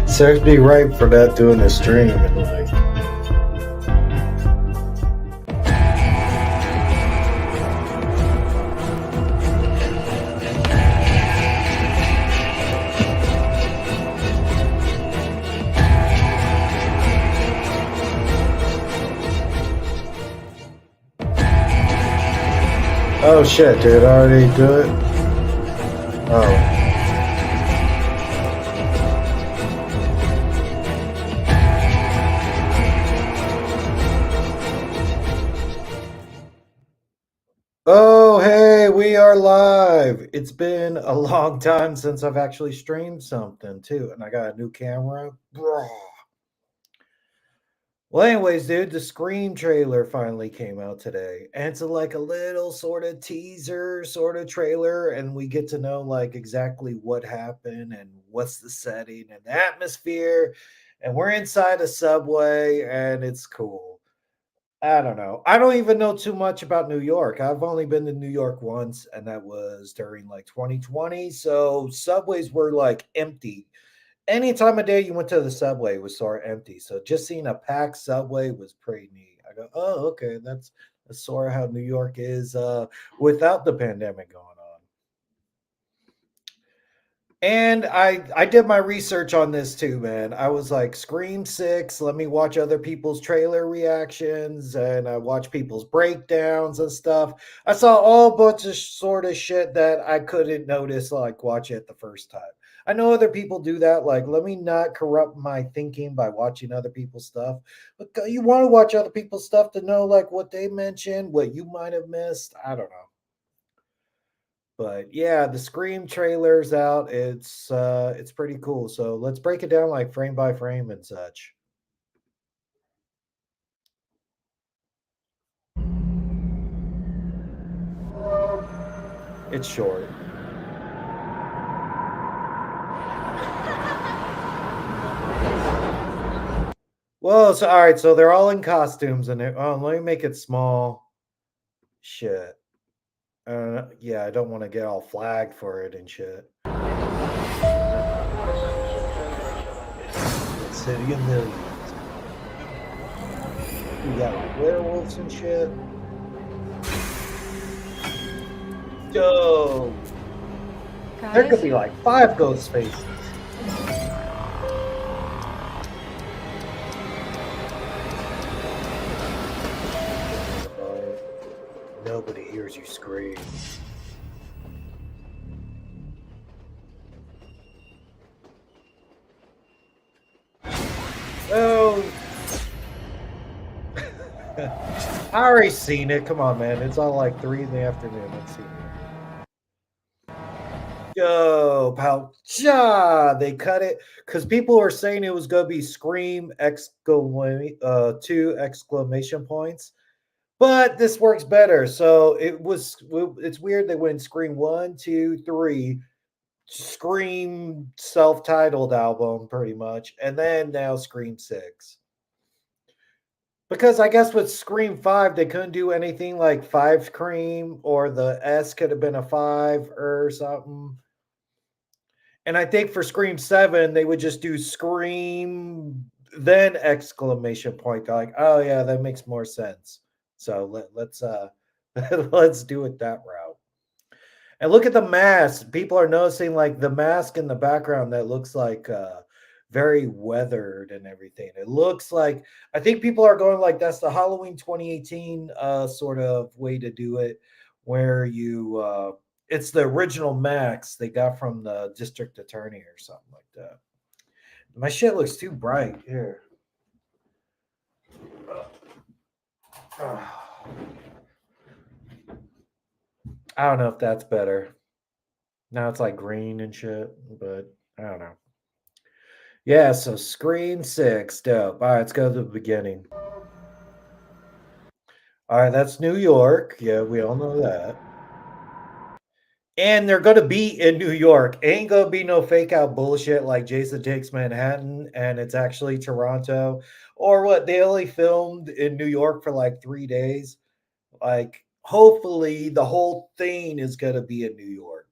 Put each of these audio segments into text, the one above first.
Serves me right for not doing a stream and like. Oh shit, dude! I already do it. Oh. Oh, hey, we are live. It's been a long time since I've actually streamed something too, and I got a new camera. Bro. Well, anyways, dude, the Scream trailer finally came out today, and it's like a little sort of teaser, sort of trailer, and we get to know like exactly what happened and what's the setting and the atmosphere, and we're inside a subway, and it's cool. I don't know. I don't even know too much about New York. I've only been to New York once, and that was during like 2020. So subways were like empty. Any time of day you went to the subway, it was sort of empty. So just seeing a packed subway was pretty neat. I go, oh, okay, that's sort of how New York is without the pandemic going on. And I did my research on this too, man. I was like, Scream 6, let me watch other people's trailer reactions and I watch people's breakdowns and stuff. I saw all bunch of sort of shit that I couldn't notice like watch it the first time. I know other people do that. Like, let me not corrupt my thinking by watching other people's stuff. But you want to watch other people's stuff to know like what they mentioned, what you might have missed. I don't know. But yeah, the Scream trailer's out. It's pretty cool. So let's break it down like frame by frame and such. It's short. Well, so all right, so they're all in costumes and let me make it small. Shit. Yeah, I don't want to get all flagged for it and shit. City of Millions. We got like werewolves and shit. Yo, there could be Guys, like 5 ghost faces. Nobody hears you scream. Oh, I already seen it. Come on, man. It's on like 3 in the afternoon. Let's see. Yo, pal. Ja, they cut it because people were saying it was gonna be Scream exclamation 2 exclamation points. But this works better. So it's weird they went Scream 1, 2, 3, Scream self-titled album, pretty much, and then now Scream 6. Because I guess with Scream 5, they couldn't do anything like 5 Scream or the S could have been a 5 or something. And I think for Scream 7, they would just do Scream, then exclamation point. Like, oh yeah, that makes more sense. So let's let's do it that route. And look at the mask. People are noticing like the mask in the background that looks like very weathered and everything. It looks like I think people are going like that's the Halloween 2018 sort of way to do it, where you it's the original max they got from the district attorney or something like that. My shit looks too bright here. I don't know if that's better. Now it's like green and shit, but I don't know. Yeah, so Screen 6, dope. All right, let's go to the beginning. All right, that's New York. Yeah, we all know that. And they're gonna be in New York. Ain't gonna be no fake out bullshit like Jason Takes Manhattan and it's actually Toronto. Or what they only filmed in New York for like 3 days. Like, hopefully the whole thing is gonna be in New York.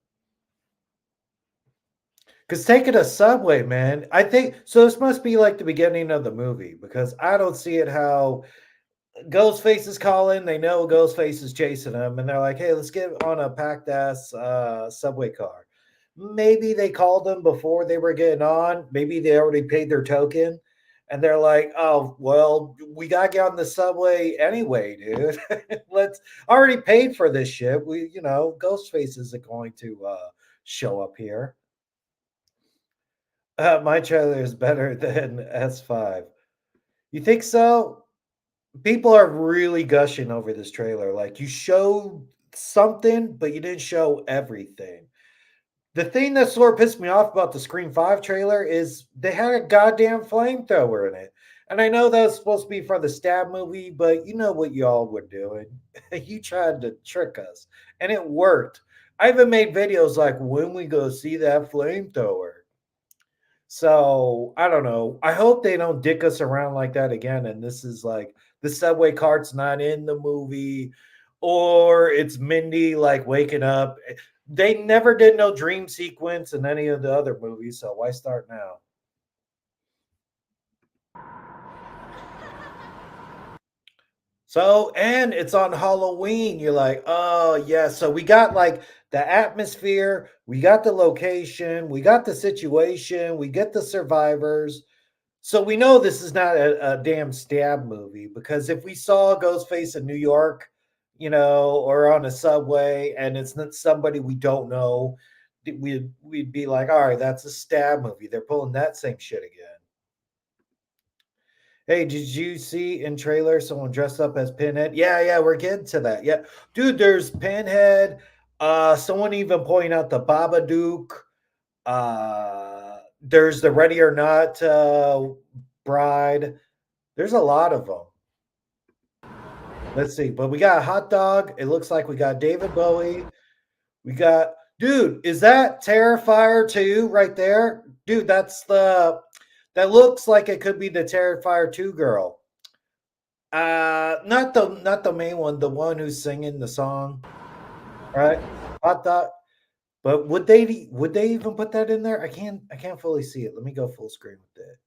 Cause taking a subway, man, I think so this must be like the beginning of the movie because I don't see it how Ghostface is calling, they know Ghostface is chasing them, and they're like, "Hey, let's get on a packed ass subway car." Maybe they called them before they were getting on. Maybe they already paid their token, and they're like, "Oh, well, we gotta get on the subway anyway, dude. Let's already paid for this shit. Ghostface isn't going to show up here." My trailer is better than S5. You think so? People are really gushing over this trailer. Like you showed something, but you didn't show everything. The thing that sort of pissed me off about the Scream 5 trailer is they had a goddamn flamethrower in it. And I know that was supposed to be for the stab movie, but you know what y'all were doing. You tried to trick us, and it worked. I even made videos like when we go see that flamethrower. So I don't know. I hope they don't dick us around like that again. And this is like the subway cart's not in the movie, or it's Mindy like waking up. They never did no dream sequence in any of the other movies. So why start now? So, and it's on Halloween. You're like, oh, yeah. So we got like the atmosphere, we got the location, we got the situation, we get the survivors. So we know this is not a damn stab movie because if we saw Ghostface in New York, or on a subway, and it's not somebody we don't know, we'd be like, all right, that's a stab movie. They're pulling that same shit again. Hey, did you see in trailer someone dressed up as Pinhead? Yeah, yeah, we're getting to that. Yeah, dude, there's Pinhead. Someone even pointing out the Babadook. There's the Ready or Not bride. There's a lot of them. Let's see, but we got a hot dog. It looks like we got David Bowie. We got, dude, is that Terrifier 2 right there? Dude, that looks like it could be the Terrifier 2 girl. Not the main one, the one who's singing the song, right? Hot dog. But would they even put that in there? I can't fully see it. Let me go full screen with it.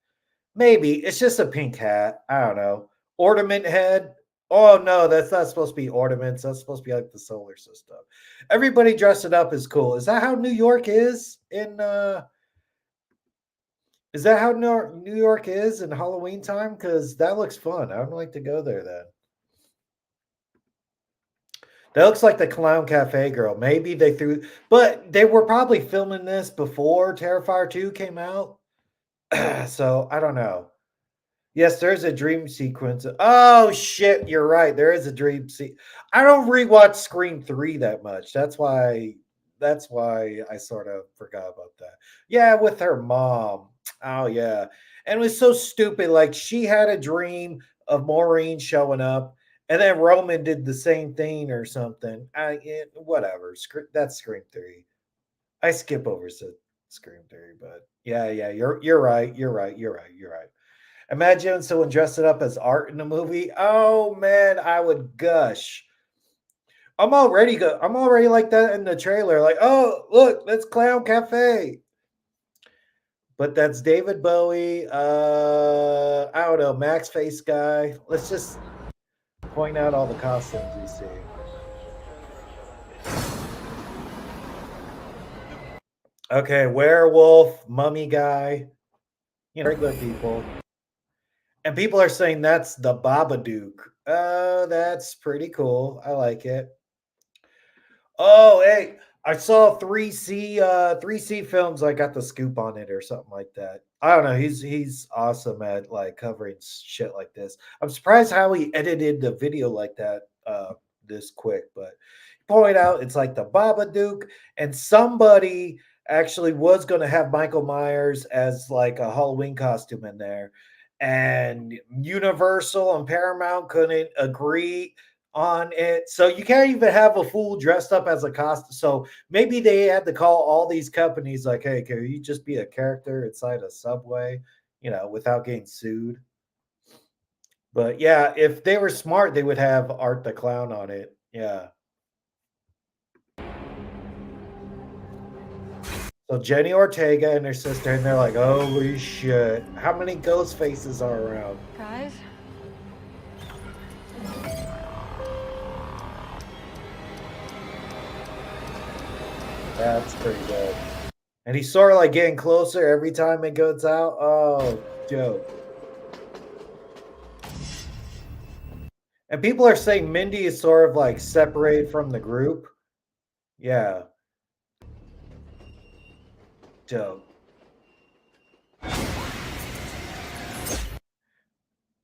Maybe it's just a pink hat. I don't know. Ornament head. Oh no, that's not supposed to be ornaments. That's supposed to be like the solar system. Everybody dressing up is cool. Is that how New York is in is that how New York is in Halloween time? Because that looks fun. I would like to go there then. That looks like the Clown Cafe girl. Maybe they threw, but they were probably filming this before Terrifier 2 came out. So I don't know. Yes, there's a dream sequence. Oh shit, you're right. There is a dream I don't rewatch Scream 3 that much. That's why I sort of forgot about that. Yeah, with her mom. Oh yeah. And it was so stupid. Like she had a dream of Maureen showing up, and then Roman did the same thing or something. Whatever. That's Scream 3. I skip over Scream 3, but yeah, yeah, you're right. You're right. You're right. You're right. Imagine someone dressed it up as art in a movie. Oh man, I would gush. I'm already like that in the trailer. Like, oh look, that's Clown Cafe. But that's David Bowie. I don't know, Max Face guy. Let's just point out all the costumes we see. Okay, werewolf, mummy guy. Regular people. And people are saying that's the Babadook. That's pretty cool. I like it. Oh, hey, I saw 3C films. I got the scoop on it or something like that. I don't know. He's awesome at like covering shit like this. I'm surprised how he edited the video like that this quick, but point out it's like the Babadook, and somebody actually was going to have Michael Myers as like a Halloween costume in there, and Universal and Paramount couldn't agree on it. So you can't even have a fool dressed up as a costume. So maybe they had to call all these companies like, hey, can you just be a character inside a subway, without getting sued? But yeah, if they were smart, they would have Art the Clown on it. Yeah. So Jenny Ortega and her sister, and they're like, "Holy shit! How many ghost faces are around?" Guys? That's pretty good. And he's sort of like getting closer every time it goes out. Oh, dope. And people are saying Mindy is sort of like separated from the group. Yeah, dope.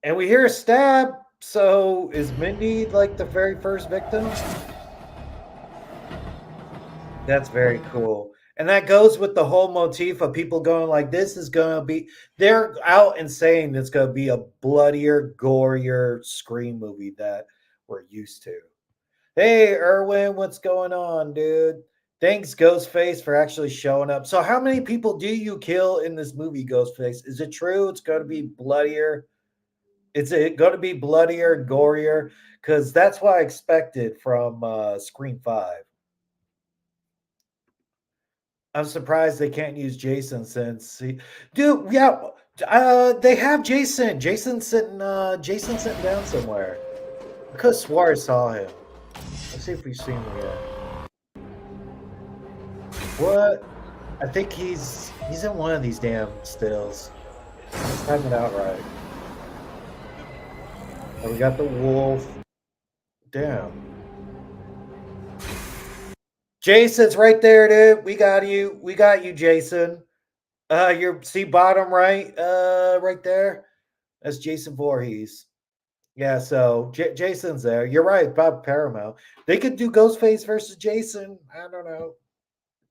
And we hear a stab. So is Mindy like the very first victim? That's very cool. And that goes with the whole motif of people going like, this is going to be, they're out and saying it's going to be a bloodier, gorier Scream movie that we're used to. Hey, Erwin, what's going on, dude? Thanks, Ghostface, for actually showing up. So, how many people do you kill in this movie, Ghostface? Is it true it's going to be bloodier? Is it going to be bloodier, gorier? Because that's what I expected from Scream 5. I'm surprised they can't use Jason since dude, yeah, they have Jason. Jason's sitting down somewhere. I could have swore I saw him. Let's see if we've seen him yet. What? I think he's in one of these damn stills. Let's time it out right. Oh, we got the wolf. Damn. Jason's right there, dude. We got you. We got you, Jason. You're see bottom right, right there. That's Jason Voorhees. Yeah, so Jason's there. You're right, Bob Paramount. They could do Ghostface versus Jason. I don't know.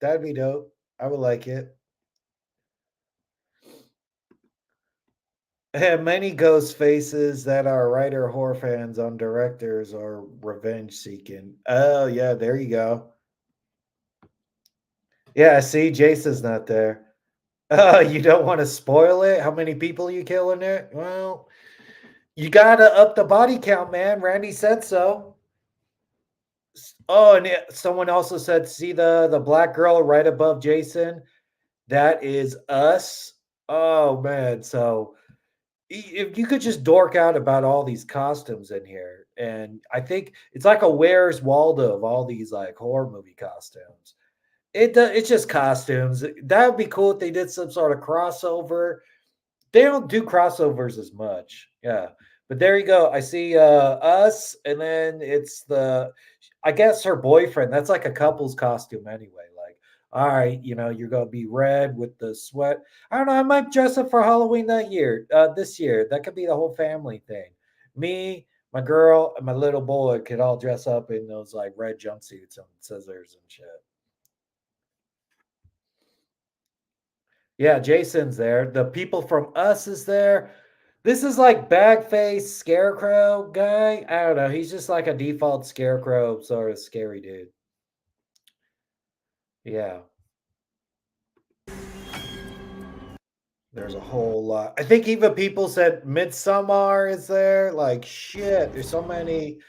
That'd be dope. I would like it. And many ghost faces that are writer horror fans on directors are revenge seeking. Oh yeah, there you go. Yeah, see, Jason's not there. You don't want to spoil it? How many people you kill in it? Well, you gotta up the body count, man. Randy said so. Oh, and someone also said, see the black girl right above Jason? That is us. Oh man, so if you could just dork out about all these costumes in here, and I think it's like a Where's Waldo of all these like horror movie costumes. It's just costumes. That would be cool if they did some sort of crossover. They don't do crossovers as much. Yeah. But there you go. I see us, and then it's the I guess her boyfriend. That's like a couple's costume anyway. Like, all right, you're gonna be red with the sweat. I don't know. I might dress up for Halloween this year. That could be the whole family thing. Me, my girl, and my little boy could all dress up in those like red jumpsuits and scissors and shit. Yeah, Jason's there. The people from Us is there. This is like Bagface Scarecrow guy. I don't know. He's just like a default Scarecrow sort of scary dude. Yeah, there's a whole lot. I think even people said Midsummer is there. Like shit, there's so many.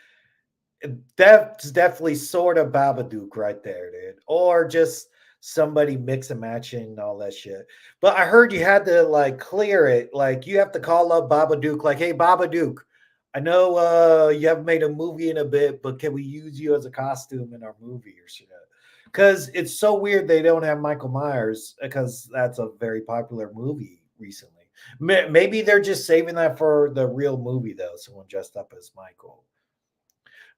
That's definitely sort of Babadook right there, dude. Or just somebody mix and matching all that shit. But I heard you had to like clear it. Like you have to call up Babadook, like, hey Babadook, I know you haven't made a movie in a bit, but can we use you as a costume in our movie or shit? Because it's so weird they don't have Michael Myers because that's a very popular movie recently. Maybe they're just saving that for the real movie though. Someone dressed up as Michael.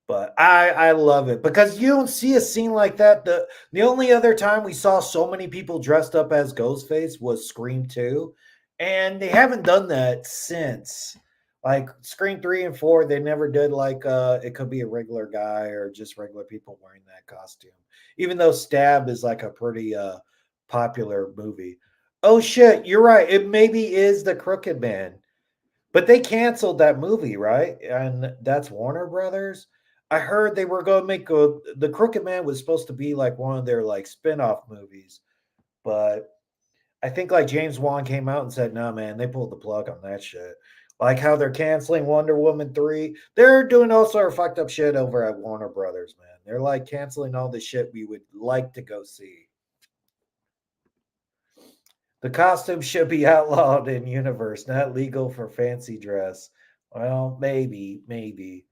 But I love it because you don't see a scene like that. The only other time we saw so many people dressed up as Ghostface was Scream 2, and they haven't done that since. Like Scream 3 and 4, they never did like it could be a regular guy or just regular people wearing that costume. Even though Stab is like a pretty popular movie. Oh shit, you're right. It maybe is the Crooked Man. But they canceled that movie, right? And that's Warner Brothers. I heard they were going to make the Crooked Man was supposed to be like one of their like spin-off movies, but I think like James Wan came out and said, "No, man, they pulled the plug on that shit." Like how they're canceling Wonder Woman 3. They're doing all sort of fucked up shit over at Warner Brothers, man. They're like canceling all the shit we would like to go see. The costume should be outlawed in universe, not legal for fancy dress. Well, maybe.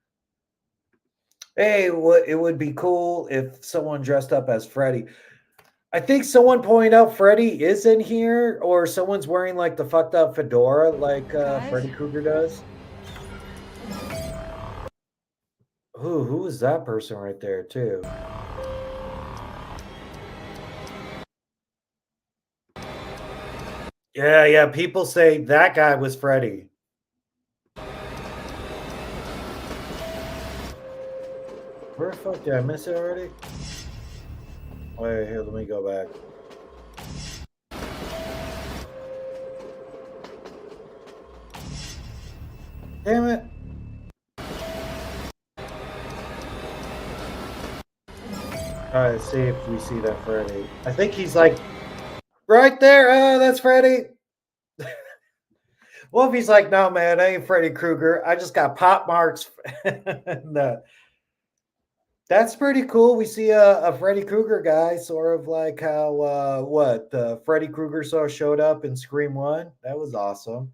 Hey, what it would be cool if someone dressed up as Freddy. I think someone pointed out Freddy is in here, or someone's wearing like the fucked up fedora like Guys, Freddy Krueger does. Who is that person right there too? Yeah. People say that guy was Freddy. Where the fuck did I miss it already? Wait, here, let me go back. Damn it. All right, see if we see that Freddy. I think he's like right there. Oh, that's Freddy. Well, if he's like, no, man, I ain't Freddy Krueger. I just got pop marks. and, that's pretty cool. We see a Freddy Krueger guy, sort of like how Freddy Krueger showed up in Scream One. That was awesome,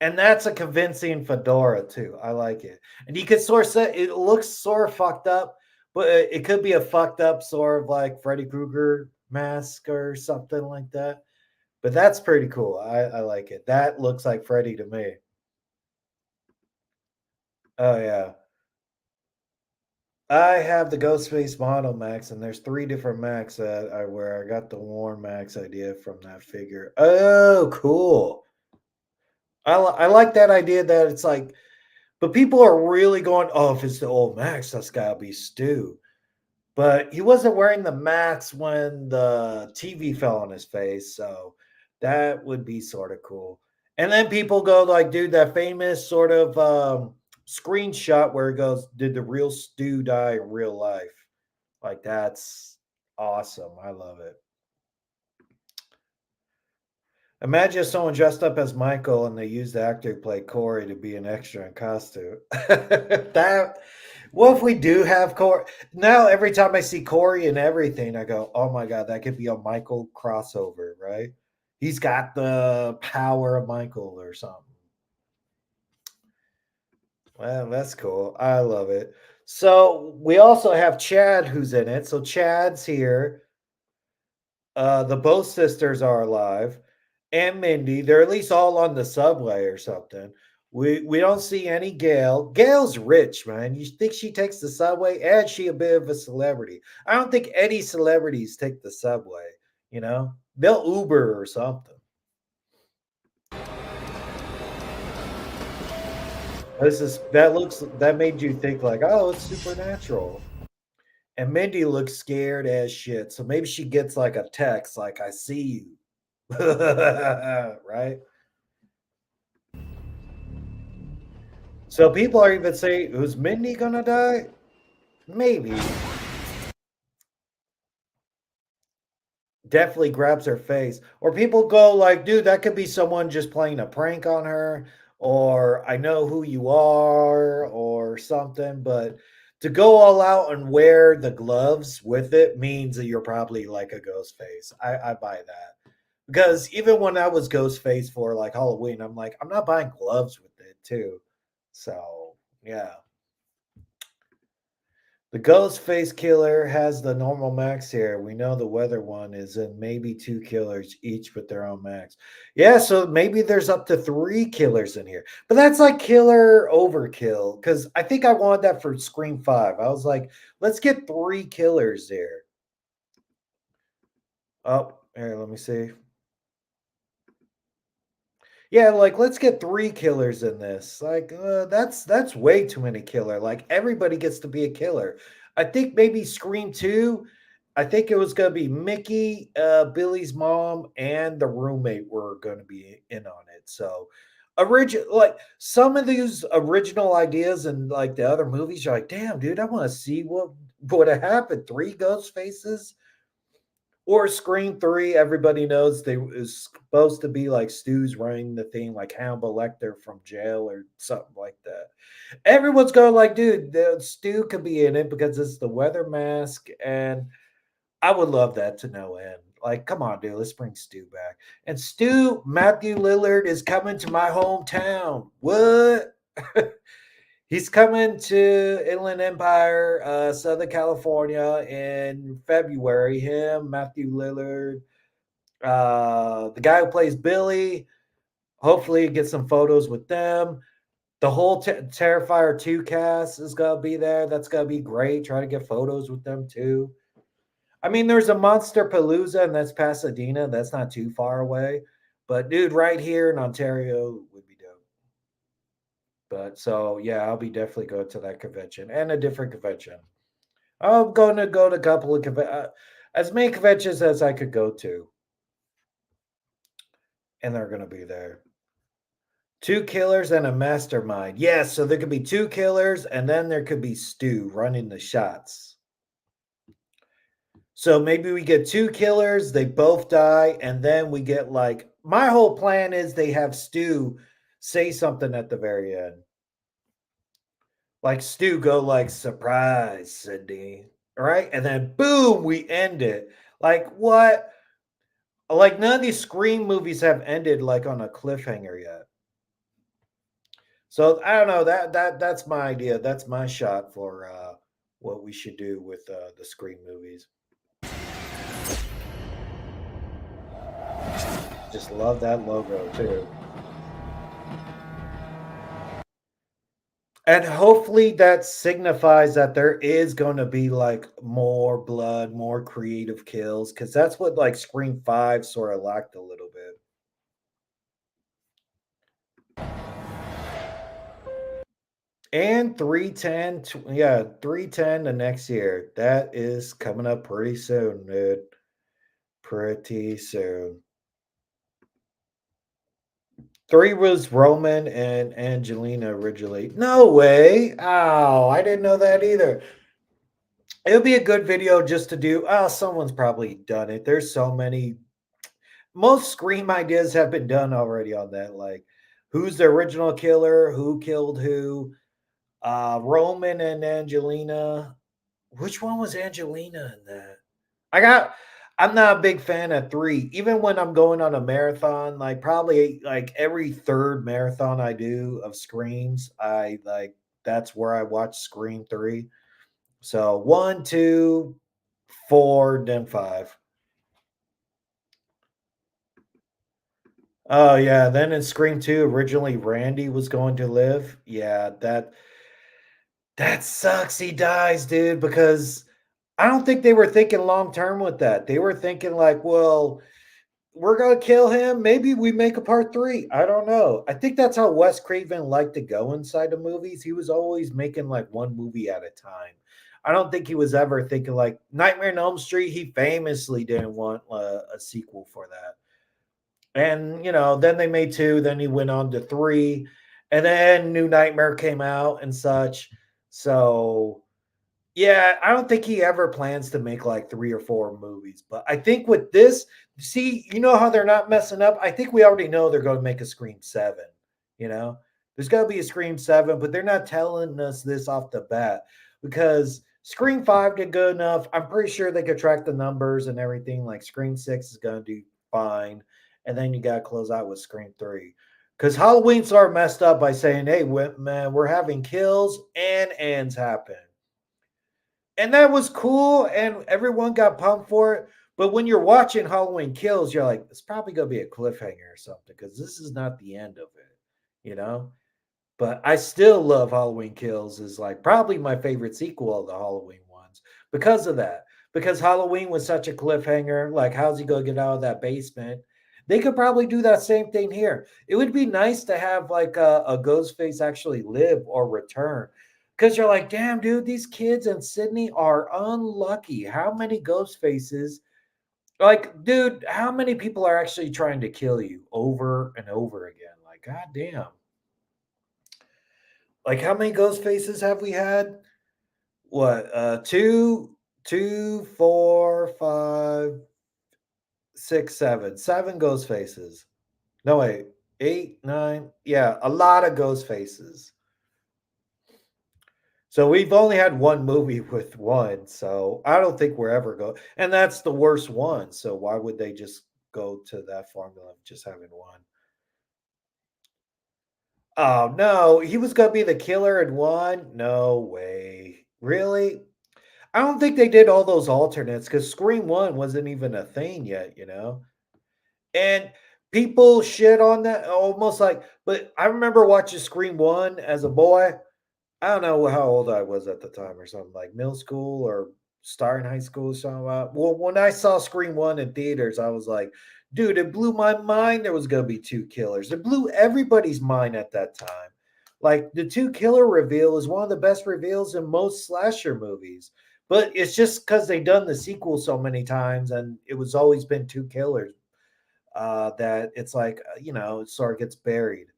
and that's a convincing fedora too. I like it, and you could sort of say it looks sort of fucked up, but it could be a fucked up sort of like Freddy Krueger mask or something like that. But that's pretty cool. I like it. That looks like Freddy to me. Oh yeah. I have the Ghostface model Max, and there's 3 different Max that I where I got the Warren Max idea from that figure. Oh, cool. I like that idea that it's like but people are really going, "Oh, if it's the old Max, that's gotta be Stu." But he wasn't wearing the Max when the TV fell on his face, so that would be sorta cool. And then people go like, "Dude, that famous sort of, screenshot where it goes, 'Did the real Stu die in real life?'" Like, that's awesome. I love it. Imagine if someone dressed up as Michael and they used the actor who played Corey to be an extra in costume. That what if we do have Corey? Now, every time I see Corey and everything, I go, oh my God, that could be a Michael crossover, right? He's got the power of Michael or something. Well, that's cool. I love it. So we also have Chad who's in it. So Chad's here. The both sisters are alive, and Mindy. They're at least all on the subway or something. We don't see any Gail. Gail's rich, man. You think she takes the subway? And she a bit of a celebrity. I don't think any celebrities take the subway. You know, they'll Uber or something. This is that made you think like, oh, it's supernatural. And Mindy looks scared as shit. So maybe she gets like a text like, I see you. Right? So people are even saying, "Is Mindy gonna die?" Maybe. Definitely grabs her face. Or people go like, "Dude, that could be someone just playing a prank on her," or "I know who you are," or something. But to go all out and wear the gloves with it means that you're probably like a ghost face. I buy that. Because even when I was ghost face for like Halloween, I'm like, I'm not buying gloves with it too. So yeah. The ghost face killer has the normal max here. We know the weather one is in maybe 2 killers each with their own max. Yeah, so maybe there's up to 3 killers in here. But that's like killer overkill because I think I wanted that for Scream 5. I was like, let's get 3 killers there. Oh, here, let me see. Yeah, like let's get 3 killers in this. Like that's way too many killer. Like everybody gets to be a killer. I think maybe Scream 2, I think it was going to be Mickey, Billy's mom and the roommate were going to be in on it. So original like some of these original ideas and like the other movies you're like, "Damn, dude, I want to see what would have happened. 3 ghost faces?" Or Scream 3, everybody knows they is supposed to be like Stu's running the thing like Hannibal Lecter from jail or something like that. Everyone's going like, dude, the Stu could be in it because it's the weather mask, and I would love that to no end. Like, come on, dude, let's bring Stu back. And Stu, Matthew Lillard is coming to my hometown. What? He's coming to Inland Empire, Southern California in February. Him, Matthew Lillard, the guy who plays Billy. Hopefully, get some photos with them. The whole Terrifier 2 cast is going to be there. That's going to be great. Try to get photos with them too. I mean, there's a Monster Palooza, and that's Pasadena. That's not too far away. But, dude, right here in Ontario would be dope. But so, yeah, I'll be definitely going to that convention and a different convention. I'm going to go to a couple of as many conventions as I could go to. And they're going to be there. 2 killers and a mastermind. Yes, so there could be 2 killers, and then there could be Stu running the shots. So maybe we get 2 killers, they both die, and then we get like my whole plan is they have Stu say something at the very end. Like Stu go like surprise, Sydney. All right, and then boom, we end it. Like what? Like none of these Scream movies have ended like on a cliffhanger yet. So I don't know. That's my idea. That's my shot for what we should do with the Scream movies. Just love that logo too. And hopefully that signifies that there is going to be like more blood, more creative kills, because that's what like Scream 5 sort of lacked a little bit. And 310, yeah, 310 the next year. That is coming up pretty soon, dude. Pretty soon. 3 was Roman and Angelina originally. No way. Oh, I didn't know that either. It would be a good video just to do. Oh, someone's probably done it. There's so many. Most Scream ideas have been done already on that. Like, who's the original killer? Who killed who? Roman and Angelina. Which one was Angelina in that? I got. I'm not a big fan of 3. Even when I'm going on a marathon, like probably like every third marathon I do of Screams, I like that's where I watch Scream 3. So 1, 2, 4, then 5. Oh yeah, then in Scream 2, originally Randy was going to live. Yeah, that sucks. He dies, dude, because I don't think they were thinking long term with that. They were thinking like, well, we're gonna kill him. Maybe we make a part 3. I don't know. I think that's how Wes Craven liked to go inside the movies. He was always making like one movie at a time. I don't think he was ever thinking like Nightmare on Elm Street. He famously didn't want a sequel for that. And then they made 2. Then he went on to 3, and then New Nightmare came out and such. So yeah, I don't think he ever plans to make like 3 or 4 movies. But I think with this, see, you know how they're not messing up? I think we already know they're going to make a Scream 7, you know? There's got to be a Scream 7, but they're not telling us this off the bat because Scream 5 did good enough. I'm pretty sure they could track the numbers and everything. Like Scream 6 is going to do fine. And then you got to close out with Scream 3. Because Halloween started messed up by saying, hey, man, we're having kills and ends happen. And that was cool, and everyone got pumped for it. But when you're watching Halloween Kills, you're like, it's probably gonna be a cliffhanger or something because this is not the end of it. But I still love Halloween Kills is like probably my favorite sequel of the Halloween ones because of that. Because Halloween was such a cliffhanger. Like, how's he gonna get out of that basement? They could probably do that same thing here. It would be nice to have like a Ghostface actually live or return. Because you're like, damn, dude, these kids in Sydney are unlucky. How many ghost faces? Like, dude, how many people are actually trying to kill you over and over again? Like, god damn. Like, how many ghost faces have we had? What? Two, 4, 5, 6, 7. 7 ghost faces. No, wait. 8, 9. Yeah, a lot of ghost faces. So we've only had one movie with one, so I don't think we're ever going, and that's the worst one. So why would they just go to that formula of just having one? Oh no, he was gonna be the killer in one? No way. Really? I don't think they did all those alternates because Scream One wasn't even a thing yet, you know? And people shit on that almost like, but I remember watching Scream One as a boy. I don't know how old I was at the time or something, like middle school or starting high school or something. Well, when I saw Scream One in theaters, I was like, dude, it blew my mind there was gonna be two killers. It blew everybody's mind at that time. Like the two killer reveal is one of the best reveals in most slasher movies. But it's just because they done the sequel so many times and it was always been two killers, that it's like, it sort of gets buried.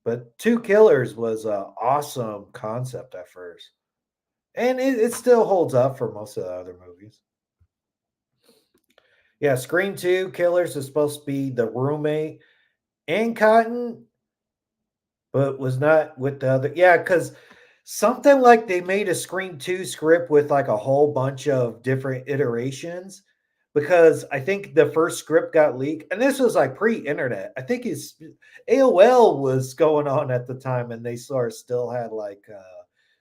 But Two Killers was an awesome concept at first, and it still holds up for most of the other movies. Yeah, Scream 2 Killers is supposed to be the roommate and Cotton, but was not with the other. Yeah, because something like they made a Scream 2 script with like a whole bunch of different iterations. Because I think the first script got leaked, and this was like pre-internet. I think it's AOL was going on at the time, and they sort of still had like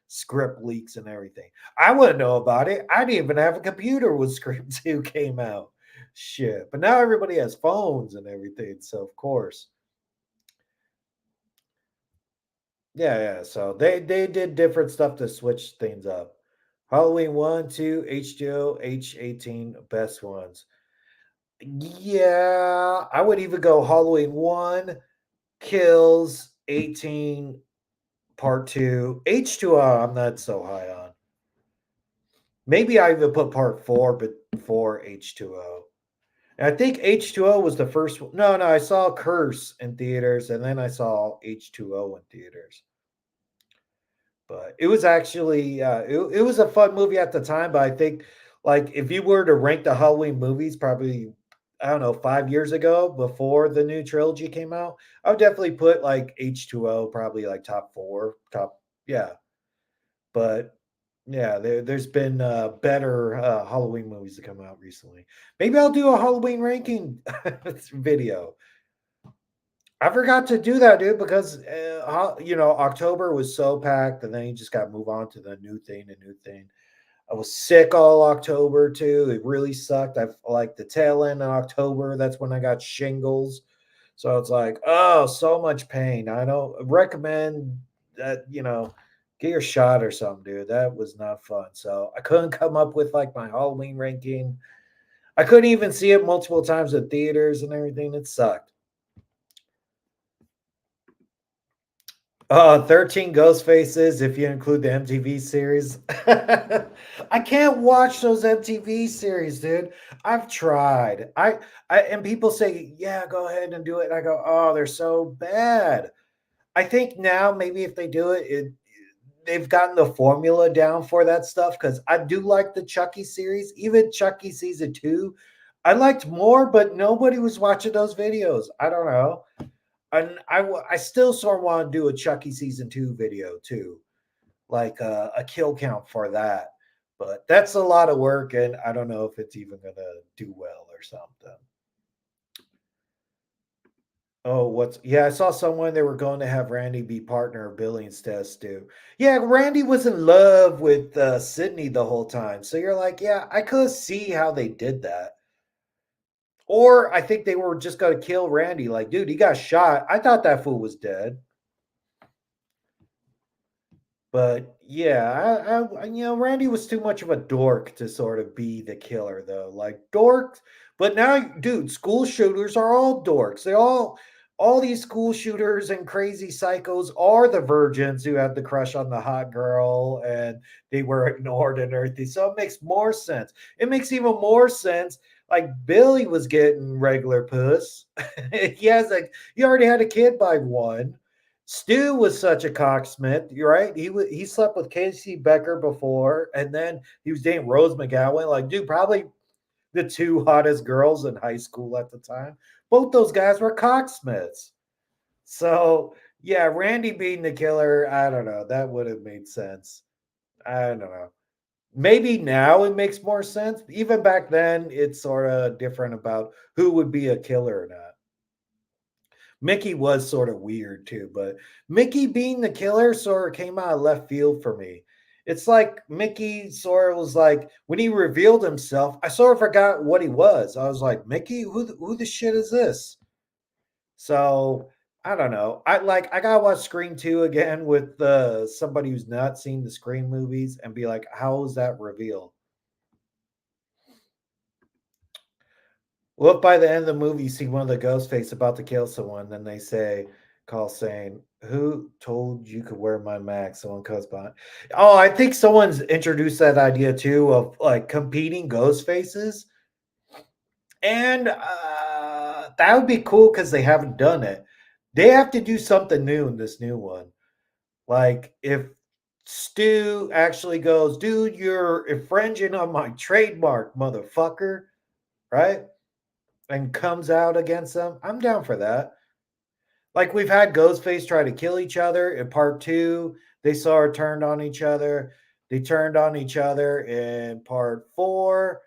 script leaks and everything. I wouldn't know about it. I didn't even have a computer when Scream 2 came out. Shit. But now everybody has phones and everything. So of course. Yeah, yeah. So they did different stuff to switch things up. Halloween 1, 2, H2O, H18, best ones. Yeah, I would even go Halloween 1, Kills, 18, Part 2. H2O, I'm not so high on. Maybe I even put Part 4 before H2O. And I think H2O was the first one. No, no, I saw Curse in theaters and then I saw H2O in theaters. But it was actually it was a fun movie at the time, but I think like if you were to rank the Halloween movies probably, I don't know, 5 years ago before the new trilogy came out, I would definitely put like H2O probably like top 4, top, yeah. But yeah, there's been better Halloween movies that come out recently. Maybe I'll do a Halloween ranking video. I forgot to do that, dude, because October was so packed, and then you just got to move on to the new thing, the new thing. I was sick all October too. It really sucked. I like the tail end of October. That's when I got shingles. So it's like, oh, so much pain. I don't recommend that, get your shot or something, dude. That was not fun. So I couldn't come up with like my Halloween ranking. I couldn't even see it multiple times at theaters and everything. It sucked. 13 Ghost Faces, if you include the MTV series. I can't watch those MTV series, dude. I've tried. And people say, yeah, go ahead and do it. And I go, oh, they're so bad. I think now maybe if they do it, they've gotten the formula down for that stuff because I do like the Chucky series, even Chucky season 2. I liked more, but nobody was watching those videos. I don't know. And I still sort of want to do a Chucky season 2 video too, like a kill count for that. But that's a lot of work, and I don't know if it's even gonna do well or something. Oh, I saw someone they were going to have Randy be partner of Billy instead, Stu. Yeah, Randy was in love with Sydney the whole time. So you're like, yeah, I could see how they did that. Or I think they were just gonna kill Randy. Like, dude, he got shot. I thought that fool was dead. But yeah, Randy was too much of a dork to sort of be the killer, though. Like dork, but now, dude, school shooters are all dorks. All these school shooters and crazy psychos are the virgins who had the crush on the hot girl and they were ignored and everything. So it makes more sense. It makes even more sense. Like Billy was getting regular puss. He already had a kid by one. Stu was such a cocksmith, you're right? He slept with Casey Becker before, and then he was dating Rose McGowan. Like, dude, probably the two hottest girls in high school at the time. Both those guys were cocksmiths. So yeah, Randy being the killer, I don't know. That would have made sense. I don't know. Maybe now it makes more sense. Even back then, it's sort of different about who would be a killer or not. Mickey was sort of weird too, but Mickey being the killer sort of came out of left field for me. It's like Mickey sort of was like when he revealed himself, I sort of forgot what he was. I was like, Mickey, who the shit is this? So I don't know. I gotta watch Scream 2 again with somebody who's not seen the Scream movies and be like, how was that reveal? Well, if by the end of the movie you see one of the ghost face about to kill someone, then they say, call saying, "Who told you could wear my mask?" Someone comes by. Oh, I think someone's introduced that idea too of like competing ghost faces, and that would be cool because they haven't done it. They have to do something new in this new one. Like if Stu actually goes, "Dude, you're infringing on my trademark, motherfucker," right? And comes out against them, I'm down for that. Like we've had Ghostface try to kill each other in part two. They sort of turned on each other. They turned on each other in part four.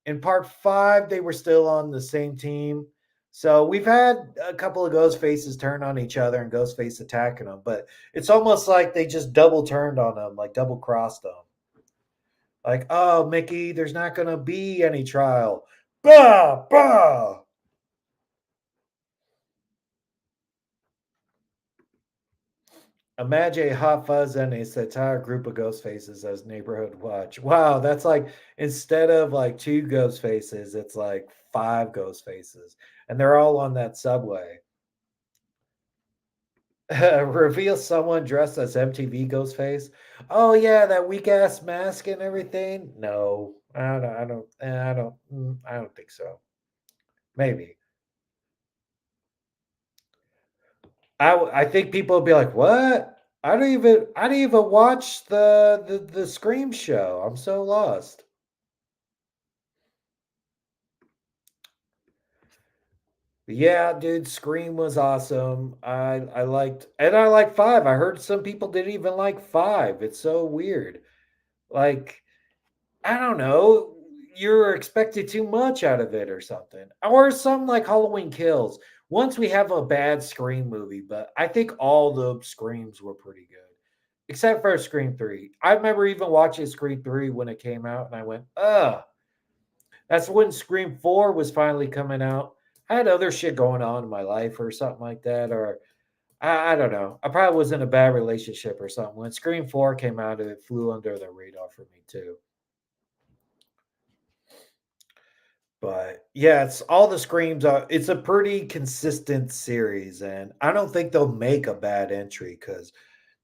In part five, they were still on the same team. So we've had a couple of ghost faces turn on each other and Ghostface attacking them, but it's almost like they just double turned on them, like double crossed them. Like, oh, Mickey, there's not going to be any trial. Bah, bah. Imagine Hot Fuzz and its entire group of ghost faces as neighborhood watch. Wow, that's like instead of like two ghost faces, it's like five ghost faces, and they're all on that subway. Reveal someone dressed as MTV Ghostface. Oh yeah, that weak ass mask and everything. No, I don't think so. Maybe. I think people will be like, "What? I didn't even watch the Scream show. I'm so lost." Yeah, dude, Scream was awesome. I like 5. I heard some people didn't even like 5. It's so weird. Like, I don't know, you're expected too much out of it or something. Or some like Halloween Kills. Once we have a bad Scream movie, but I think all the Screams were pretty good. Except for Scream 3. I remember even watching Scream 3 when it came out and I went, ugh. That's when Scream 4 was finally coming out. I had other shit going on in my life or something like that, or I don't know. I probably was in a bad relationship or something. When Scream 4 came out, it flew under the radar for me too. But yeah, it's all the Screams are it's a pretty consistent series, and I don't think they'll make a bad entry because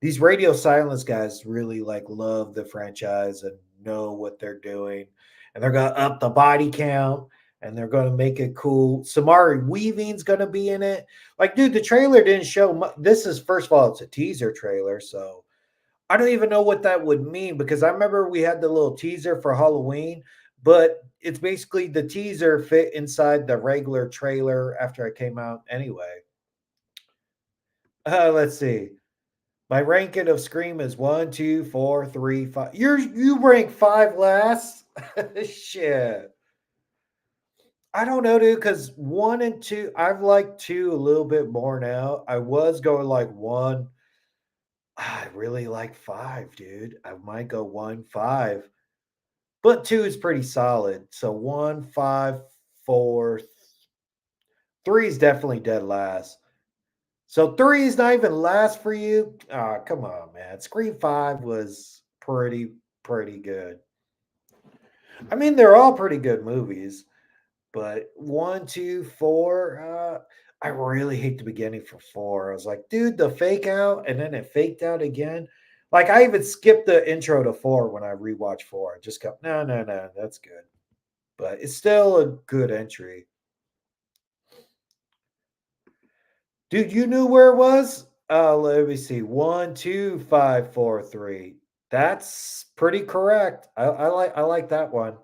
these Radio Silence guys really like love the franchise and know what they're doing, and they're gonna up the body count and they're gonna make it cool. Samari Weaving's gonna be in it. Like, dude, the trailer didn't show much. This is first of all, it's a teaser trailer, so I don't even know what that would mean because I remember we had the little teaser for Halloween, but it's basically the teaser fit inside the regular trailer after it came out anyway. Let's see. My ranking of Scream is one, two, four, three, five. You rank five last? Shit. I don't know, dude, because one and two, I've liked two a little bit more now. I was going like one. I really like five, dude. I might go one, five. But 2 is pretty solid. So 1, 5, 4, 3 is definitely dead last. So 3 is not even last for you? Ah, come on, man. Scream 5 was pretty good. I mean, they're all pretty good movies, but 1, 2, 4, I really hate the beginning for 4. I was like, dude, the fake out, and then it faked out again. Like, I even skipped the intro to 4 when I rewatched 4. I just go, no, no, no, that's good. But it's still a good entry. Dude, you knew where it was? Let me see. 1, 2, 5, 4, 3. That's pretty correct. I like that one.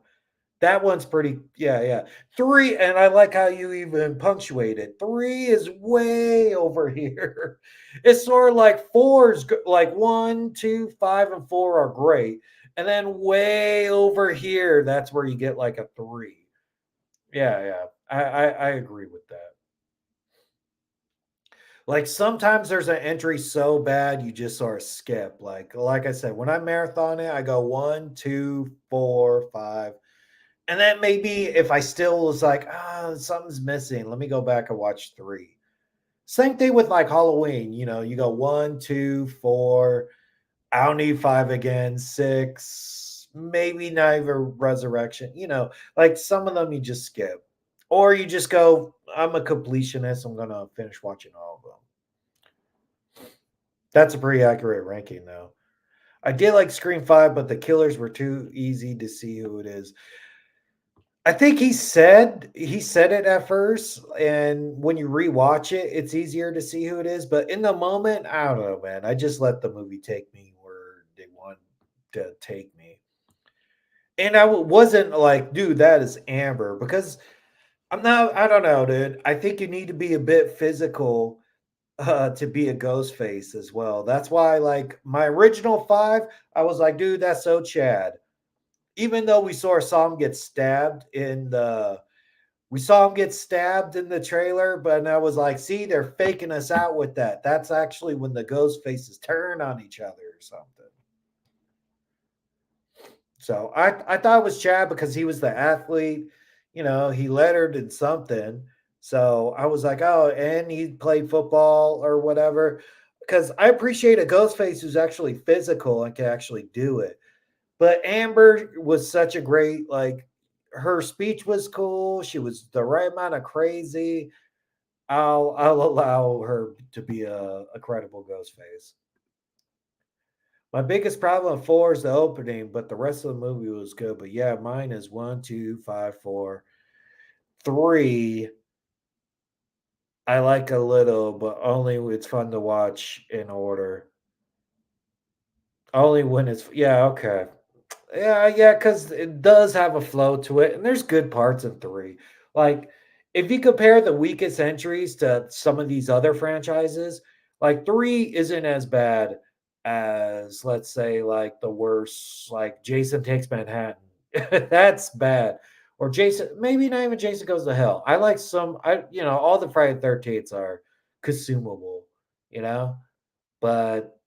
That one's pretty, yeah, yeah. Three, and I like how you even punctuate it. Three is way over here. It's sort of like like one, two, five, and four are great. And then way over here, that's where you get like a three. Yeah, yeah. I agree with that. Like sometimes there's an entry so bad you just sort of skip. Like I said, when I marathon it, I go one, two, four, five. And then maybe if I still was like, something's missing, let me go back and watch three. Same thing with like Halloween. You go one, two, four. I don't need five again, six, maybe not even Resurrection. Like some of them you just skip. Or you just go, I'm a completionist. I'm going to finish watching all of them. That's a pretty accurate ranking, though. I did like Scream 5, but the killers were too easy to see who it is. I think he said it at first, and when you rewatch it, it's easier to see who it is. But in the moment, I don't know, man. I just let the movie take me where they want to take me, and wasn't like, dude, that is Amber, because I'm not. I don't know, dude. I think you need to be a bit physical to be a ghost face as well. That's why, like my original five, I was like, dude, that's so Chad. Even though we saw him get stabbed in the We saw him get stabbed in the trailer, but I was like, see, they're faking us out with that. That's actually when the ghost faces turn on each other or something. So I thought it was Chad because he was the athlete. He lettered in something. So I was like, oh, and he played football or whatever. Because I appreciate a ghost face who's actually physical and can actually do it. But Amber was such a great, like, her speech was cool. She was the right amount of crazy. I'll allow her to be a credible ghost face. My biggest problem with four is the opening, but the rest of the movie was good. But yeah, mine is one, two, five, four, three. I like a little, but only it's fun to watch in order. Only when it's, yeah, okay. Yeah, because it does have a flow to it, and there's good parts in three. Like, if you compare the weakest entries to some of these other franchises, like three isn't as bad as, let's say, like the worst, like Jason Takes Manhattan. That's bad. Or Jason, maybe not even Jason Goes to Hell. I like all the Friday 13th are consumable, you know? But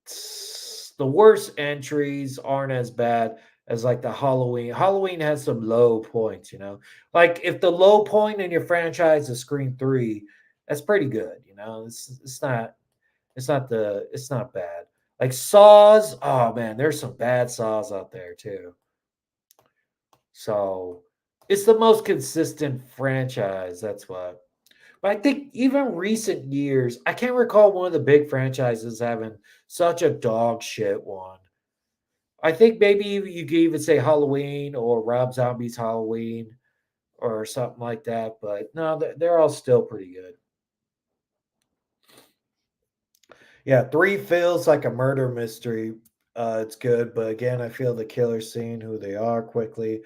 the worst entries aren't as bad as like the Halloween. Halloween has some low points. Like if the low point in your franchise is Scream 3, that's pretty good. It's not bad. Like Saws, oh man, there's some bad Saws out there too. So it's the most consistent franchise. That's what. But I think even recent years, I can't recall one of the big franchises having such a dog shit one. I think maybe you could even say Halloween or Rob Zombie's Halloween or something like that. But no, they're all still pretty good. Yeah, three feels like a murder mystery. It's good, but again, I feel the killer seeing who they are quickly.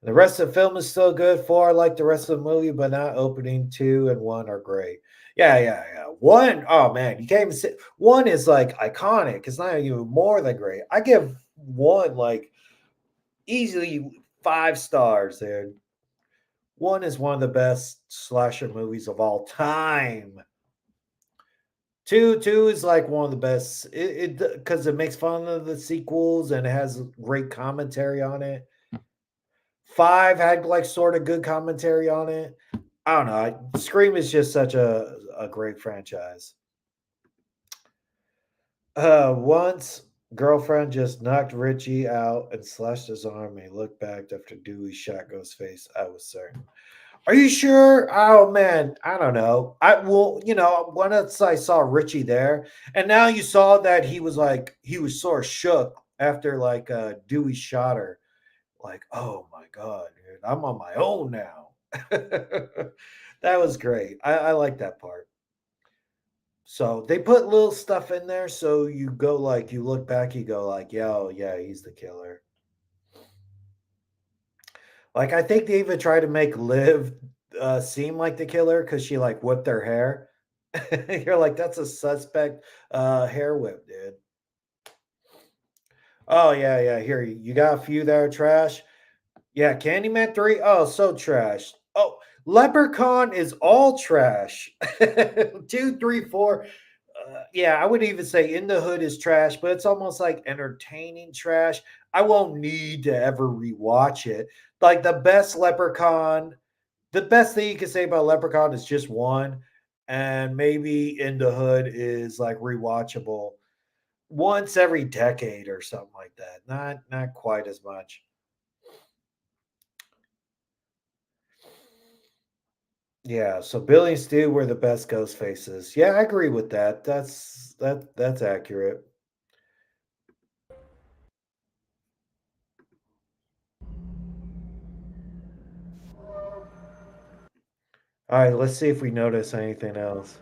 The rest of the film is still good. Four, I like the rest of the movie, but not opening. Two and one are great. Yeah, yeah, yeah. One, oh man, you can't even say one is like iconic. It's not even more than great. I give one like easily 5 stars, dude. One is one of the best slasher movies of all time. Two is like one of the best. It because it makes fun of the sequels and it has great commentary on it. Five had like sort of good commentary on it. I don't know. Scream is just such a great franchise. Once girlfriend just knocked Richie out and slashed his arm. He looked back after Dewey shot Ghostface. I was certain. Are you sure? Oh man, I don't know. Once I saw Richie there, and now you saw that he was sort of shook after like Dewey shot her. Like, oh my god, dude, I'm on my own now. That was great. I like that part. So they put little stuff in there so you look back, you go like, yo, yeah, he's the killer. Like, I think they even try to make Liv, seem like the killer because she, like, whipped her hair. You're like, "That's a suspect, hair whip, dude." Oh, yeah, yeah, here, you got a few that are trash? Yeah, Candyman 3, oh, so trash. Oh, Leprechaun is all trash. 2, 3, 4. Yeah, I would even say In the Hood is trash, but it's almost like entertaining trash. I won't need to ever rewatch it. Like the best thing you can say about Leprechaun is just one, and maybe In the Hood is like rewatchable once every decade or something like that. Not quite as much. Yeah, so Billy and Stu were the best ghost faces. Yeah, I agree with that. That's accurate. All right, let's see if we notice anything else.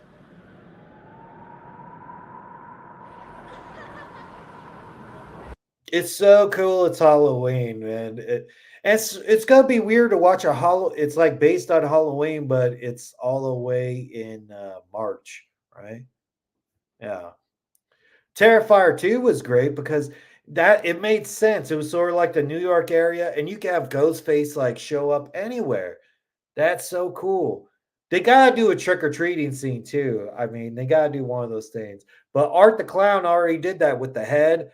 It's so cool. It's Halloween, man. It's gonna be weird to watch a hollow. It's like based on Halloween, but it's all the way in March, right? Yeah. Terrifier 2 was great because that it made sense. It was sort of like the New York area, and you can have Ghostface like show up anywhere. That's so cool. They gotta do a trick or treating scene too. I mean, they gotta do one of those things. But Art the Clown already did that with the head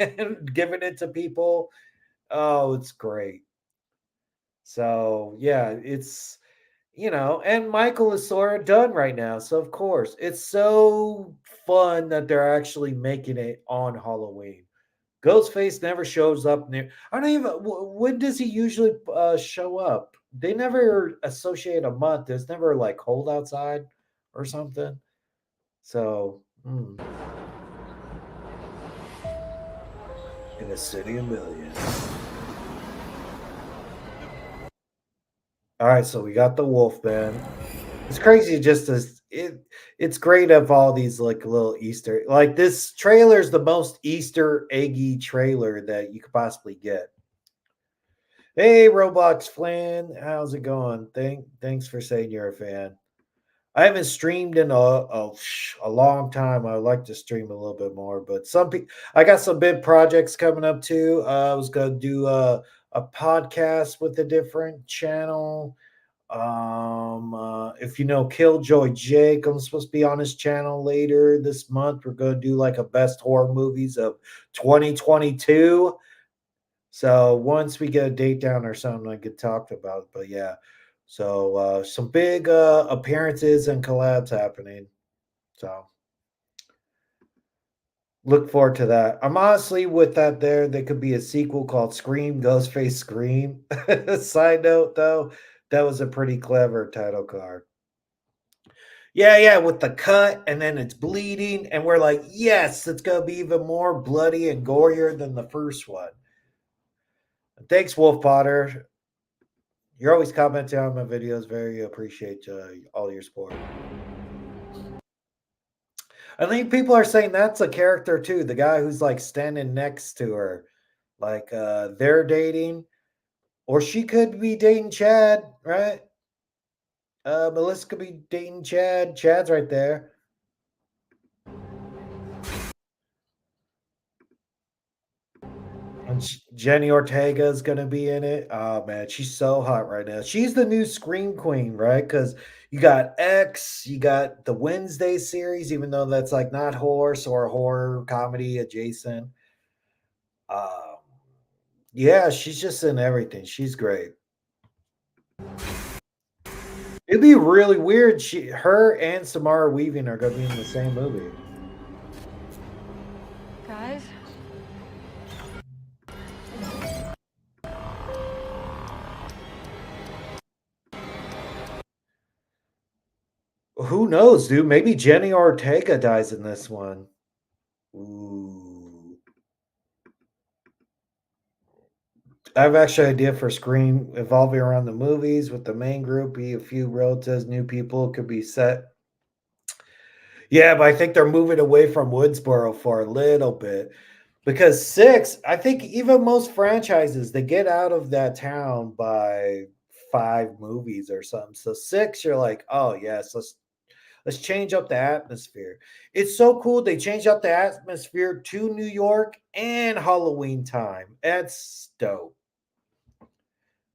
and giving it to people. Oh, it's great. So yeah, it's and Michael is sort of done right now. So of course, it's so fun that they're actually making it on Halloween. Ghostface never shows up near. I don't even. When does he usually show up? They never associate a month. There's never like hold outside or something. So in a city of millions. All right, so we got the Wolfman. It's crazy just as it's great of all these like little Easter like this trailer is the most Easter eggy trailer that you could possibly get. Hey Roblox Flynn, how's it going? Thanks for saying you're a fan. I haven't streamed in a long time. I would like to stream a little bit more, but some people I got some big projects coming up too. I was gonna do a podcast with a different channel. If you know Killjoy Jake, I'm supposed to be on his channel later this month. We're gonna do like a best horror movies of 2022. So once we get a date down or something, I could talk about. But yeah, so some big appearances and collabs happening. So look forward to that. I'm honestly with that. There could be a sequel called Scream, Ghostface Scream. Side note though, that was a pretty clever title card. Yeah, yeah, with the cut and then it's bleeding, and we're like, yes, it's gonna be even more bloody and gorier than the first one. Thanks, Wolf Potter. You're always commenting on my videos. Very appreciate all your support. I think people are saying that's a character too. The guy who's like standing next to her, like they're dating, or she could be dating Chad, right? Melissa could be dating Chad. Chad's right there. And Jenny Ortega is gonna be in it. Oh man, she's so hot right now. She's the new Scream Queen, right? Because you got X, you got the Wednesday series, even though that's like not horror or horror comedy adjacent. Um, yeah, she's just in everything. She's great. It'd be really weird. Her and Samara Weaving are gonna be in the same movie. Guys? Who knows, dude? Maybe Jenny Ortega dies in this one. Ooh. I have actually an idea for Scream evolving around the movies with the main group, be a few relatives, new people could be set. Yeah, but I think they're moving away from Woodsboro for a little bit. Because six, I think even most franchises they get out of that town by five movies or something. So six, you're like, oh yes, let's change up the atmosphere. It's so cool they changed up the atmosphere to New York and Halloween time. That's dope.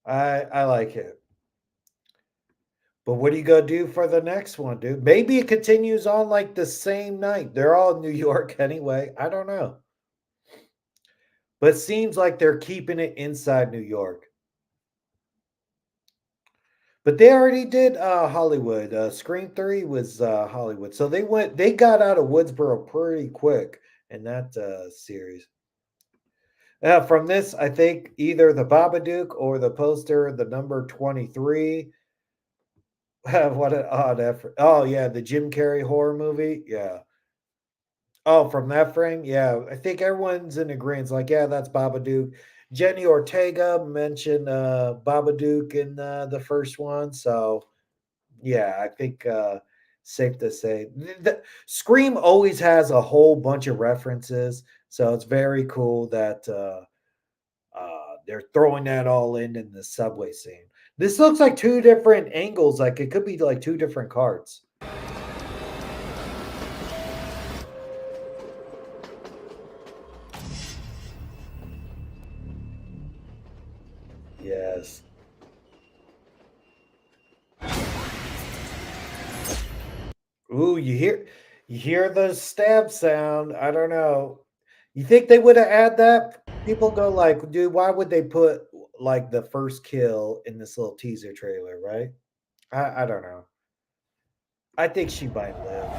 I like it. But what are you gonna do for the next one, dude? Maybe it continues on like the same night. They're all in New York anyway. I don't know. But it seems like they're keeping it inside New York. But they already did Hollywood. Scream 3 was Hollywood. So they got out of Woodsboro pretty quick in that series. From this, I think either the Babadook or the poster, the number 23. What an odd effort. Oh, yeah, the Jim Carrey horror movie. Yeah. Oh, from that frame? Yeah. I think everyone's in agreement. Like, yeah, that's Babadook. Jenny Ortega mentioned Babadook in the first one. So, yeah, I think safe to say. Scream always has a whole bunch of references. So, it's very cool that they're throwing that all in the subway scene. This looks like two different angles. Like it could be like two different cards. Yes. Ooh, you hear the stab sound. I don't know. You think they would have add that? People go like, dude, why would they put like the first kill in this little teaser trailer, right? I don't know. I think she might live.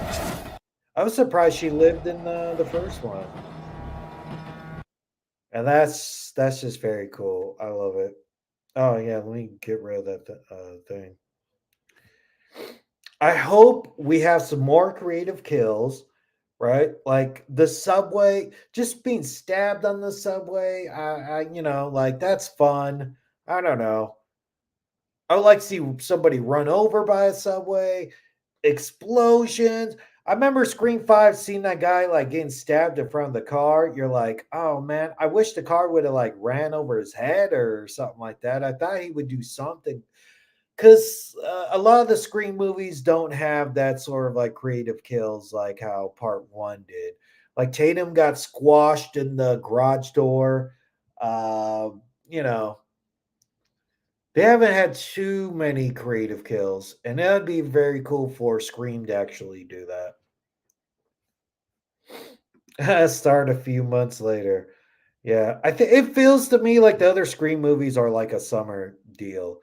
I was surprised she lived in the first one. And that's just very cool. I love it. Oh yeah, let me get rid of that thing. I hope we have some more creative kills, right? Like the subway, just being stabbed on the subway. Like that's fun. I don't know. I would like to see somebody run over by a subway, explosions. I remember Scream 5 seeing that guy like getting stabbed in front of the car. You're like, oh man, I wish the car would have like ran over his head or something like that. I thought he would do something because a lot of the Scream movies don't have that sort of like creative kills like how part one did. Like Tatum got squashed in the garage door. You know, they haven't had too many creative kills, and that would be very cool for Scream to actually do that. Start a few months later. Yeah, I think it feels to me like the other Scream movies are like a summer deal,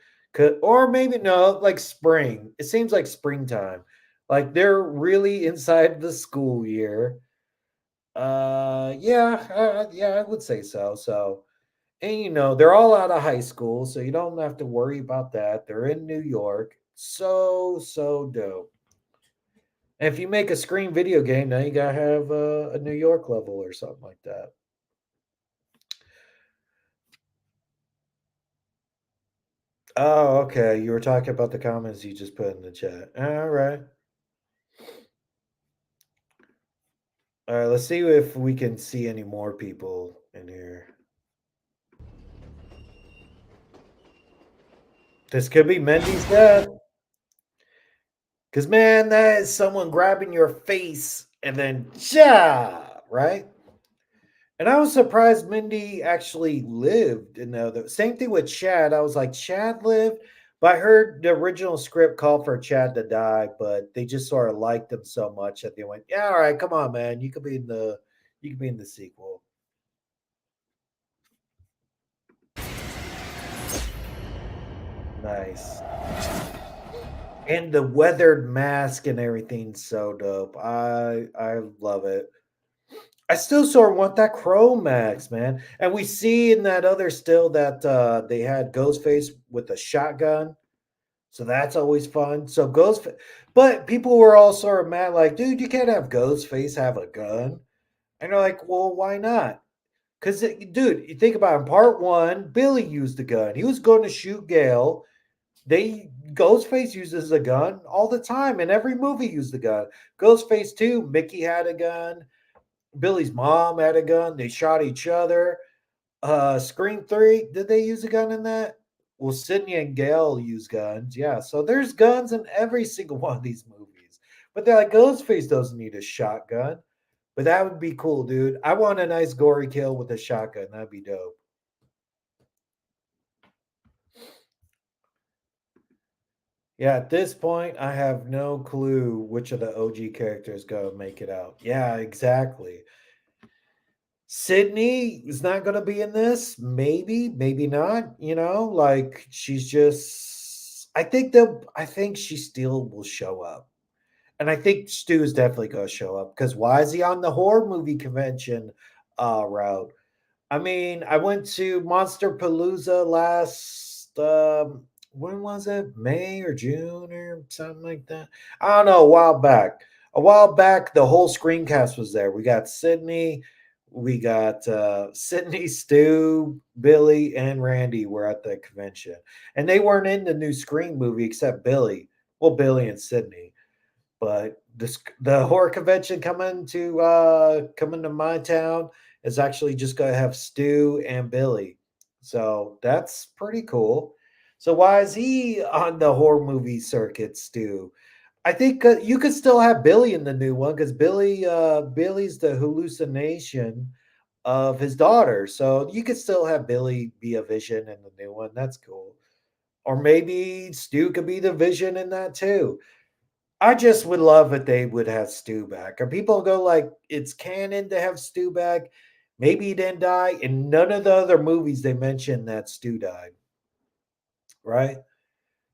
or maybe no, like spring. It seems like springtime. Like they're really inside the school year. Yeah, yeah, I would say so. So, and they're all out of high school, so you don't have to worry about that. They're in New York. So dope. And if you make a Scream video game, now you gotta have a New York level or something like that. Oh, okay. You were talking about the comments you just put in the chat. All right. All right. Let's see if we can see any more people in here. This could be Mendy's death. Because, man, that is someone grabbing your face and then, right? And I was surprised Mindy actually lived in the other. Same thing with Chad. I was like, Chad lived, but I heard the original script called for Chad to die, but they just sort of liked him so much that they went, "Yeah, all right, come on, man, you could be in the sequel." Nice. And the weathered mask and everything's so dope. I love it. I still sort of want that Chrome Max, man. And we see in that other still that they had Ghostface with a shotgun. So that's always fun. So Ghostface, but people were all sort of mad, like, dude, you can't have Ghostface have a gun. And they're like, well, why not? Because, dude, you think about it, in part one, Billy used the gun. He was going to shoot Gail. Ghostface uses a gun all the time. In every movie, used the gun. Ghostface 2, Mickey had a gun. Billy's mom had a gun. They shot each other. Scream 3, did they use a gun in that? Well, Sydney and Gail use guns. Yeah, so there's guns in every single one of these movies. But they're like, Ghostface doesn't need a shotgun. But that would be cool, dude. I want a nice gory kill with a shotgun. That'd be dope. Yeah, at this point, I have no clue which of the OG characters go make it out. Yeah, exactly. Sydney is not going to be in this. Maybe, maybe not. Like she's just. I think she still will show up, and I think Stu is definitely going to show up because why is he on the horror movie convention route? I mean, I went to Monster Palooza last when was it? May or June or something like that. I don't know, a while back. A while back, the whole screencast was there. We got Sydney, we got Sydney, Stu, Billy, and Randy were at the convention. And they weren't in the new Scream movie except Billy. Well, Billy and Sydney. But the horror convention coming to my town is actually just going to have Stu and Billy, so that's pretty cool. So why is he on the horror movie circuit, Stu? I think you could still have Billy in the new one because Billy's the hallucination of his daughter, so you could still have Billy be a vision in the new one. That's cool. Or maybe Stu could be the vision in that too. I just would love if they would have Stu back. Or people go like, it's canon to have Stu back. Maybe he didn't die. In none of the other movies they mentioned that Stu died, right?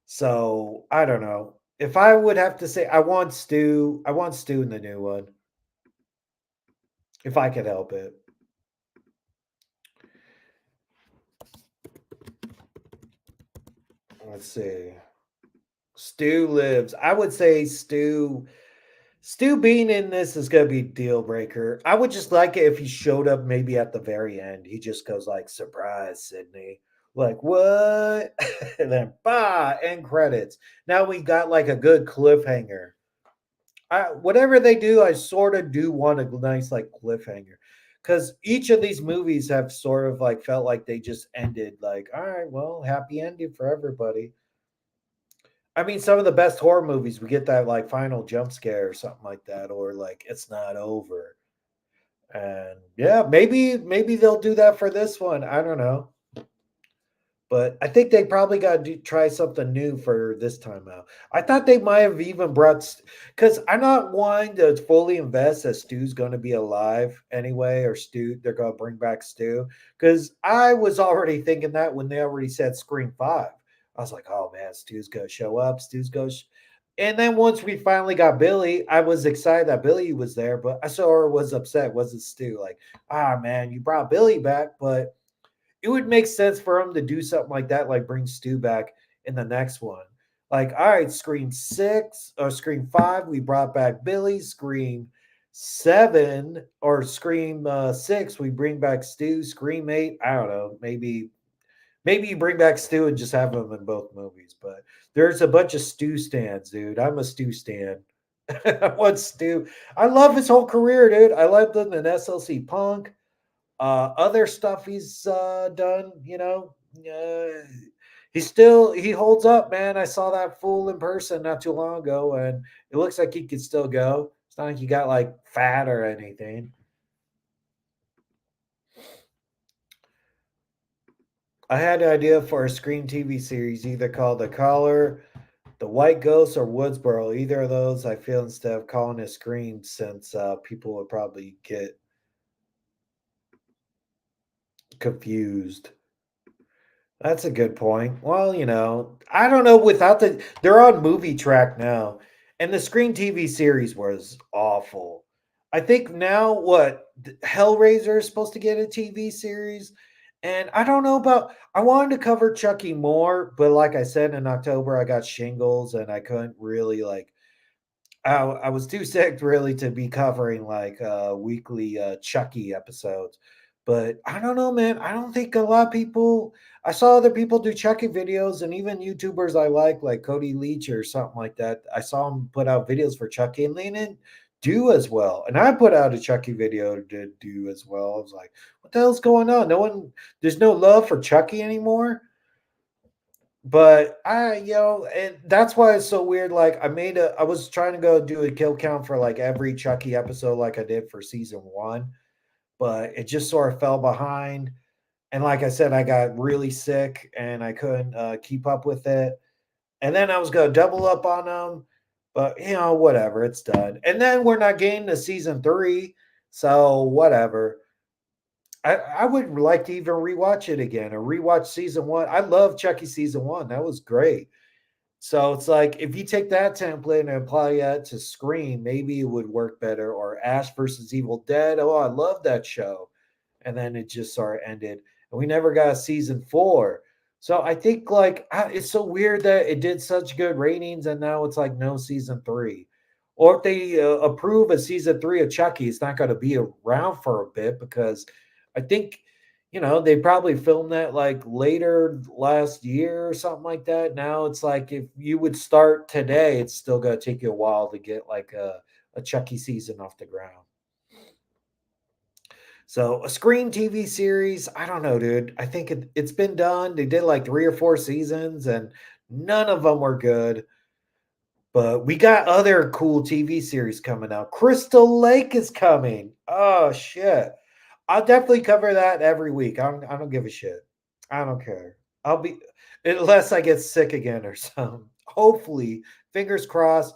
So I don't know. If I would have to say, I want Stu in the new one, if I could help it. Let's see. Stu lives. I would say Stu being in this is gonna be a deal breaker. I would just like it if he showed up maybe at the very end. He just goes like, "Surprise, Sydney!" Like what? And then bah, end credits. Now we got like a good cliffhanger. Whatever they do, I sort of do want a nice like cliffhanger because each of these movies have sort of like felt like they just ended like, all right, well, happy ending for everybody. I mean, some of the best horror movies, we get that like final jump scare or something like that, or like it's not over. And yeah, maybe they'll do that for this one. I don't know, but I think they probably got to try something new for this time out. I thought they might have even brought because I'm not one to fully invest that Stu's going to be alive anyway, or Stu they're going to bring back Stu because I was already thinking that when they already said Scream 5. I was like, oh man, Stu's gonna show up. And then once we finally got Billy, I was excited that Billy was there, but I sort of was upset. Was it Stu? Like, ah man, you brought Billy back, but it would make sense for him to do something like that, like bring Stu back in the next one. Like, all right, Scream 5, we brought back Billy. Scream 7 or Scream 6, we bring back Stu. Scream 8, I don't know, maybe you bring back Stu and just have him in both movies. But there's a bunch of Stu stands, dude. I'm a Stu stan. I want Stu. I love his whole career, dude. I loved him in SLC Punk. Other stuff he's done, he holds up, man. I saw that fool in person not too long ago, and it looks like he could still go. It's not like he got like fat or anything. I had an idea for a Scream TV series, either called The Caller, The White Ghost, or Woodsboro. Either of those, I feel instead of calling it Scream, since people would probably get confused. That's a good point. Well, I don't know. They're on movie track now, and the Screen TV series was awful. I think now Hellraiser is supposed to get a TV series, and I don't know about. I wanted to cover Chucky more, but like I said in October, I got shingles, and I couldn't really like. I was too sick really to be covering like weekly Chucky episodes. But I don't know, man. I don't think a lot of people. I saw other people do Chucky videos, and even YouTubers I like Cody Leach or something like that. I saw him put out videos for Chucky, and they didn't do as well. And I put out a Chucky video to do as well. I was like, what the hell's going on? There's no love for Chucky anymore. But and that's why it's so weird. Like I was trying to go do a kill count for like every Chucky episode, like I did for season one, but it just sort of fell behind. And like I said, I got really sick and I couldn't keep up with it. And then I was going to double up on them, but whatever, it's done. And then we're not getting to season three, so whatever. I would like to even rewatch it again or rewatch season one. I love Chucky season one. That was great. So it's like if you take that template and apply that to Scream, maybe it would work better. Or Ash versus Evil Dead. Oh, I love that show. And then it just sort of ended. And we never got a season four. So I think like it's so weird that it did such good ratings and now it's like no season three. Or if they approve a season three of Chucky, it's not going to be around for a bit because I think they probably filmed that like later last year or something like that. Now it's like if you would start today, it's still gonna take you a while to get like a Chucky season off the ground. So a Scream TV series, I don't know, dude. I think it's been done. They did like 3 or 4 seasons, and none of them were good. But we got other cool TV series coming out. Crystal Lake is coming. Oh shit! I'll definitely cover that every week. I don't give a shit. I don't care. I'll be unless I get sick again or something. Hopefully, fingers crossed.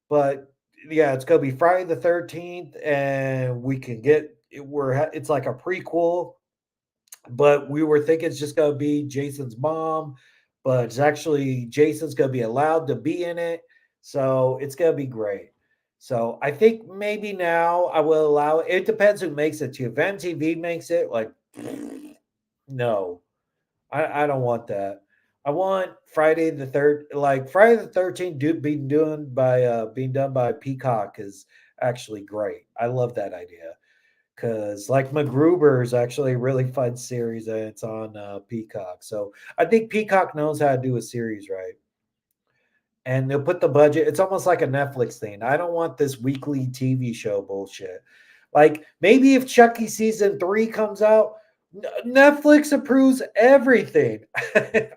But yeah, it's gonna be Friday the 13th, and we can get it. It's like a prequel, but we were thinking it's just gonna be Jason's mom, but it's actually Jason's gonna be allowed to be in it, so it's gonna be great. So I think maybe now I will allow it. It depends who makes it too. If MTV makes it, like no, I don't want that. I want Friday the 13th being done by Peacock is actually great. I love that idea because like MacGruber is actually a really fun series and it's on Peacock. So I think Peacock knows how to do a series right. And they'll put the budget. It's almost like a Netflix thing. I don't want this weekly TV show bullshit. Like maybe if Chucky season three comes out, Netflix approves everything.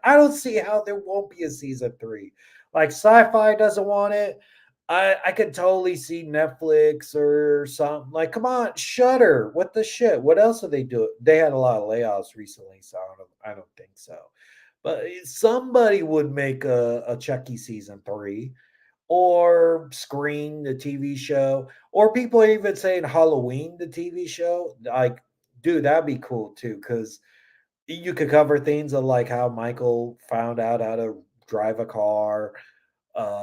I don't see how there won't be a season three. Like Sci-Fi doesn't want it. I could totally see Netflix or something. Like, come on, Shutter. What the shit? What else are they doing? They had a lot of layoffs recently, so I don't think so. But somebody would make a Chucky season three or Scream, the TV show, or people are even saying Halloween, the TV show. Like, dude, that'd be cool too, because you could cover things of like how Michael found out how to drive a car,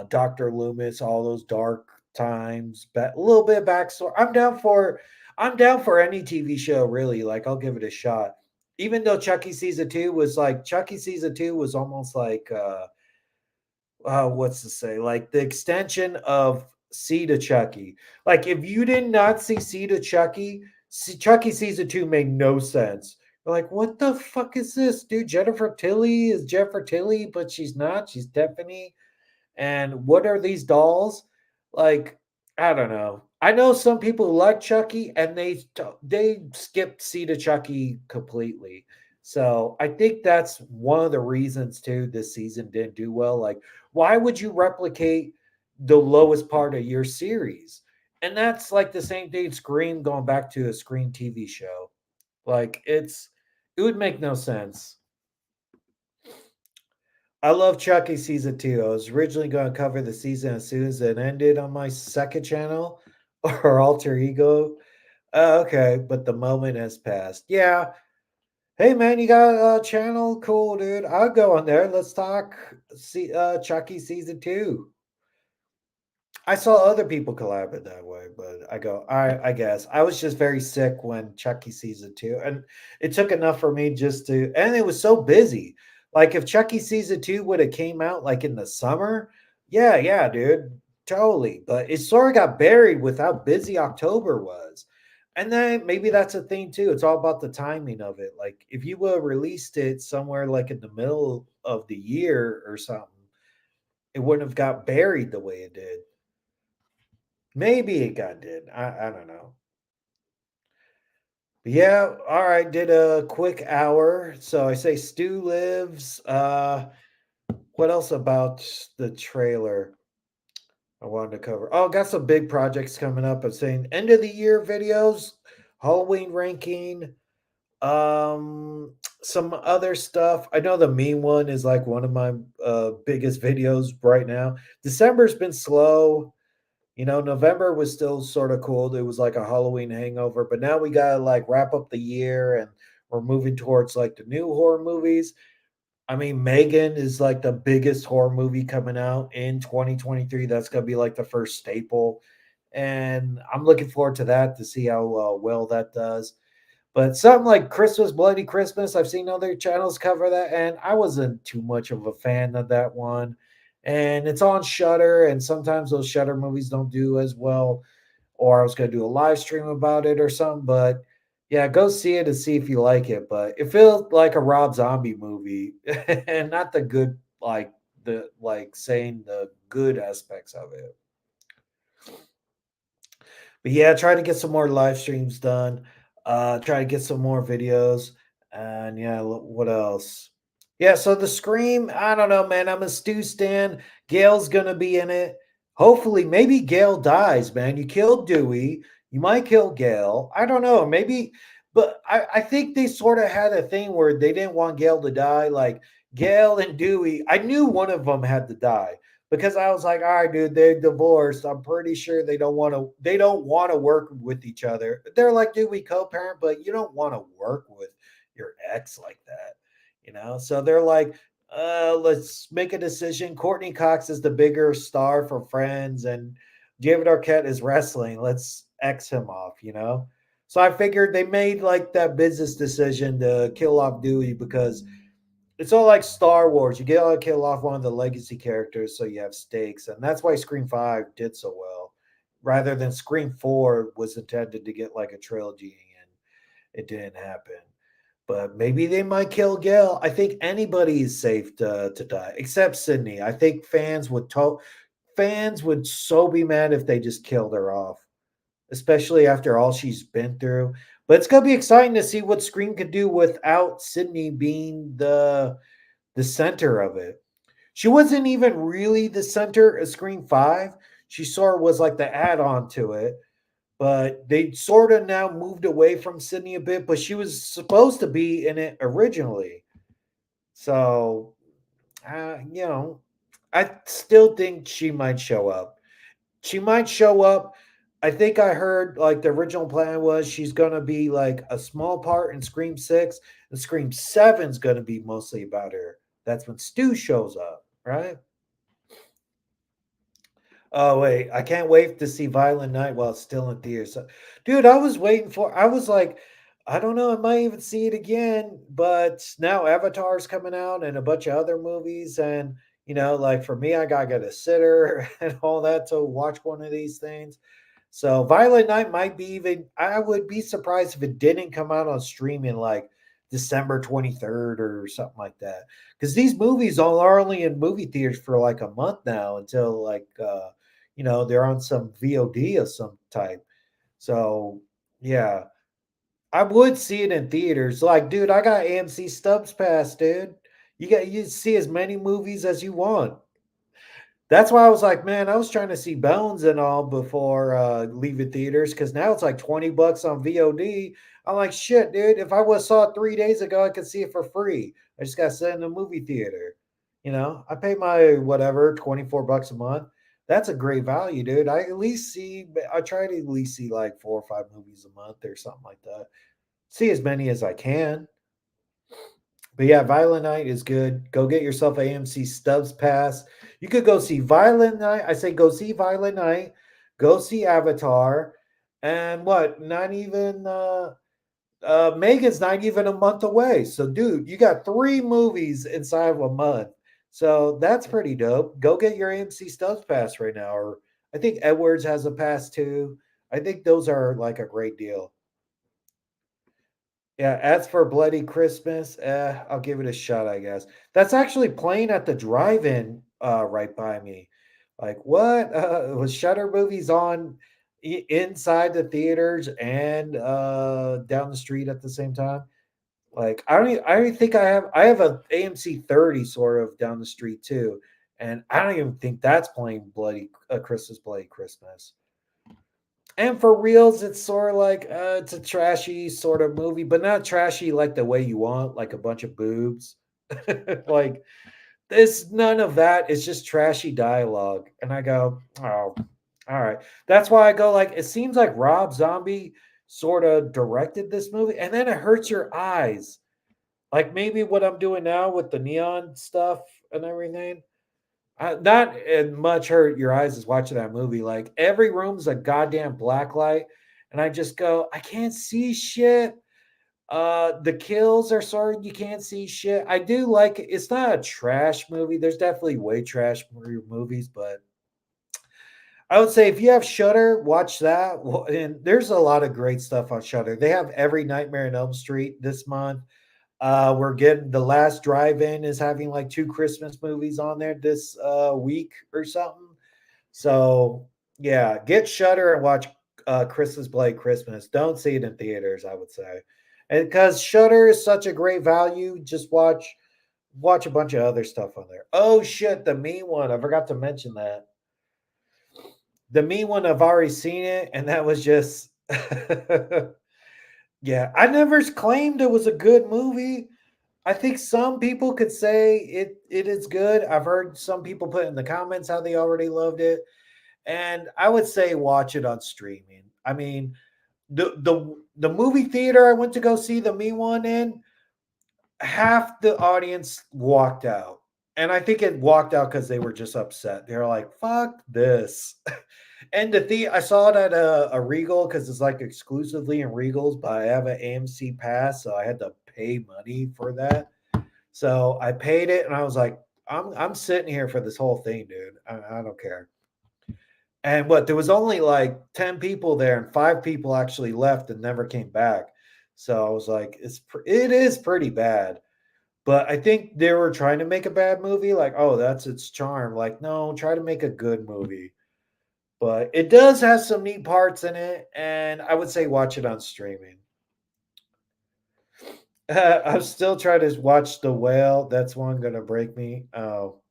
Dr. Loomis, all those dark times, but a little bit of backstory. I'm down for any TV show, really. Like, I'll give it a shot. Even though Chucky season two was almost like what's to say, like the extension of Seed of Chucky. Like if you did not see Seed of Chucky, Chucky season two made no sense. You're like, what the fuck is this, dude? Jennifer Tilly is Jennifer Tilly, but she's not. She's Stephanie. And what are these dolls? Like, I don't know. I know some people who like Chucky, and they skipped Seed of Chucky completely. So I think that's one of the reasons too this season didn't do well. Like, why would you replicate the lowest part of your series? And that's like the same thing. Scream going back to a Scream TV show. Like it would make no sense. I love Chucky season two. I was originally going to cover the season as soon as it ended on my second channel or alter ego. Okay, but the moment has passed. Yeah. Hey man, you got a channel? Cool, dude. I'll go on there. Let's talk. See, Chucky season two. I saw other people collab it that way, but I go, all right, I guess. I was just very sick when Chucky season two, and it took enough for me just to, and it was so busy. Like if Chucky season two would have came out like in the summer, yeah, dude, totally. But it sort of got buried with how busy October was. And then maybe that's a thing too. It's all about the timing of it. Like if you would have released it somewhere like in the middle of the year or something, it wouldn't have got buried the way it did. Maybe it got did. I don't know. Yeah, all right. Did a quick hour. So I say Stu lives. What else about the trailer I wanted to cover? Oh, got some big projects coming up. I'm saying end of the year videos, Halloween ranking, um, some other stuff. I know the meme one is like one of my biggest videos right now. December's been slow. You know, November was still sort of cool. It was like a Halloween hangover, but now we gotta like wrap up the year and we're moving towards like the new horror movies. I mean, Megan is like the biggest horror movie coming out in 2023. That's gonna be like the first staple. And I'm looking forward to that to see how well that does. But something like Christmas, Bloody Christmas, I've seen other channels cover that, and I wasn't too much of a fan of that one. And it's on Shutter, and sometimes those Shutter movies don't do as well. Or I was going to do a live stream about it or something. But yeah, go see it and see if you like it. But it feels like a Rob Zombie movie, and not the good, like saying the good aspects of it. But yeah, try to get some more live streams done. Try to get some more videos. And yeah, what else? Yeah, so the Scream, I don't know, man. I'm a Stu stan. Gail's gonna be in it. Hopefully, maybe Gail dies, man. You killed Dewey. You might kill Gail. I don't know. Maybe, but I think they sort of had a thing where they didn't want Gail to die. Like Gail and Dewey, I knew one of them had to die because I was like, all right, dude, they're divorced. I'm pretty sure they don't want to work with each other. They're like, dude, we co-parent, but you don't want to work with your ex like that, you know? So they're like, let's make a decision. Courtney Cox is the bigger star for Friends, and David Arquette is wrestling. Let's X him off, you know? So I figured they made like that business decision to kill off Dewey because it's all like Star Wars. You get to kill off one of the legacy characters, so you have stakes, and that's why Scream Five did so well, rather than Scream Four was intended to get like a trilogy, and it didn't happen. But maybe they might kill Gale. I think anybody is safe to die except Sydney. I think fans would so be mad if they just killed her off, especially after all she's been through. But it's gonna be exciting to see what Scream could do without Sydney being the center of it. She wasn't even really the center of Scream 5. She sort of was like the add-on to it, but they sort of now moved away from Sydney a bit, but she was supposed to be in it originally. So, you know, I still think she might show up. She might show up. I think I heard like the original plan was she's going to be like a small part in Scream 6, and Scream 7's going to be mostly about her. That's when Stu shows up, right? Oh wait, I can't wait to see Violent Night while it's still in theaters. Dude, I was waiting for. I was like, I don't know, I might even see it again. But now Avatar's coming out and a bunch of other movies, and like for me, I gotta get a sitter and all that to watch one of these things. So Violent Night might be even. I would be surprised if it didn't come out on streaming like December 23rd or something like that. Because these movies all are only in movie theaters for like a month now until like they're on some VOD of some type. So yeah, I would see it in theaters. Like, dude, I got AMC Stubs Pass, dude. You see as many movies as you want. That's why I was like, man, I was trying to see Bones and all before leaving theaters because now it's like $20 on VOD. I'm like, shit, dude. If I was saw it 3 days ago, I could see it for free. I just got to sit in the movie theater. I pay my whatever $24 a month. That's a great value, dude. I try to at least see like 4 or 5 movies a month or something like that. See as many as I can. But yeah, Violent Night is good. Go get yourself a AMC Stubs Pass. You could go see Violent Night. I say go see Violent Night. Go see Avatar. And what? Not even Megan's not even a month away. So, dude, you got 3 movies inside of a month. So that's pretty dope. Go get your AMC Stubs Pass right now. Or I think Edwards has a pass too. I think those are like a great deal. Yeah, as for Bloody Christmas, I'll give it a shot, I guess. That's actually playing at the drive-in right by me. Like, what? Was Shutter movies on inside the theaters and down the street at the same time? Like, I don't even think I have a AMC 30 sort of down the street too, and I don't even think that's playing Bloody Christmas Bloody Christmas. And for reals, it's sort of like it's a trashy sort of movie, but not trashy like the way you want, like a bunch of boobs. Like there's none of that. It's just trashy dialogue. And I go, oh, all right. That's why I go like it seems like Rob Zombie sort of directed this movie, and then it hurts your eyes. Like maybe what I'm doing now with the neon stuff and everything. Not as much hurt your eyes as watching that movie. Like every room's a goddamn black light, and I just go, I can't see shit. The kills are sort of you can't see shit. I do like it. It's not a trash movie. There's definitely way trash movies, but I would say if you have Shutter, watch that. And there's a lot of great stuff on Shutter. They have every Nightmare on Elm Street this month. We're getting the last drive-in is having like two Christmas movies on there this week or something. So yeah, get Shutter and watch Christmas Play Christmas. Don't see it in theaters, I would say. And because Shutter is such a great value, just watch a bunch of other stuff on there. Oh shit, the me one. I forgot to mention that. The me one, I've already seen it, and that was just yeah. I never claimed it was a good movie. I think some people could say it is good. I've heard some people put in the comments how they already loved it, and I would say watch it on streaming. I mean, the movie theater I went to go see the Me one in, half the audience walked out, and I think it walked out because they were just upset. They're like, "Fuck this." And I saw it at a Regal because it's like exclusively in Regals, but I have an AMC pass, so I had to pay money for that. So I paid it, and I was like, I'm sitting here for this whole thing, dude. I don't care. And what there was only like 10 people there, and 5 people actually left and never came back. So I was like, it is pretty bad. But I think they were trying to make a bad movie, like, oh, that's its charm. Like, no, try to make a good movie. But it does have some neat parts in it, and I would say watch it on streaming. I'm still trying to watch The Whale. That's one gonna break me. Oh,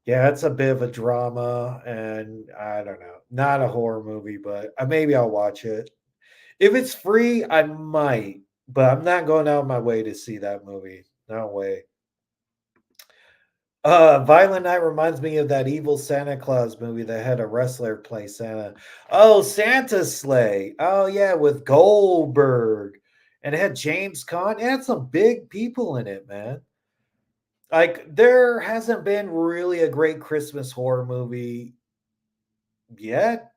yeah, it's a bit of a drama, and I don't know, not a horror movie, but maybe I'll watch it if it's free. I might, but I'm not going out of my way to see that movie. No way. Violent Night reminds me of that evil Santa Claus movie that had a wrestler play Santa. Oh, Santa Sleigh. Oh yeah, with Goldberg. And it had James Caan. It had some big people in it, man. Like there hasn't been really a great Christmas horror movie yet.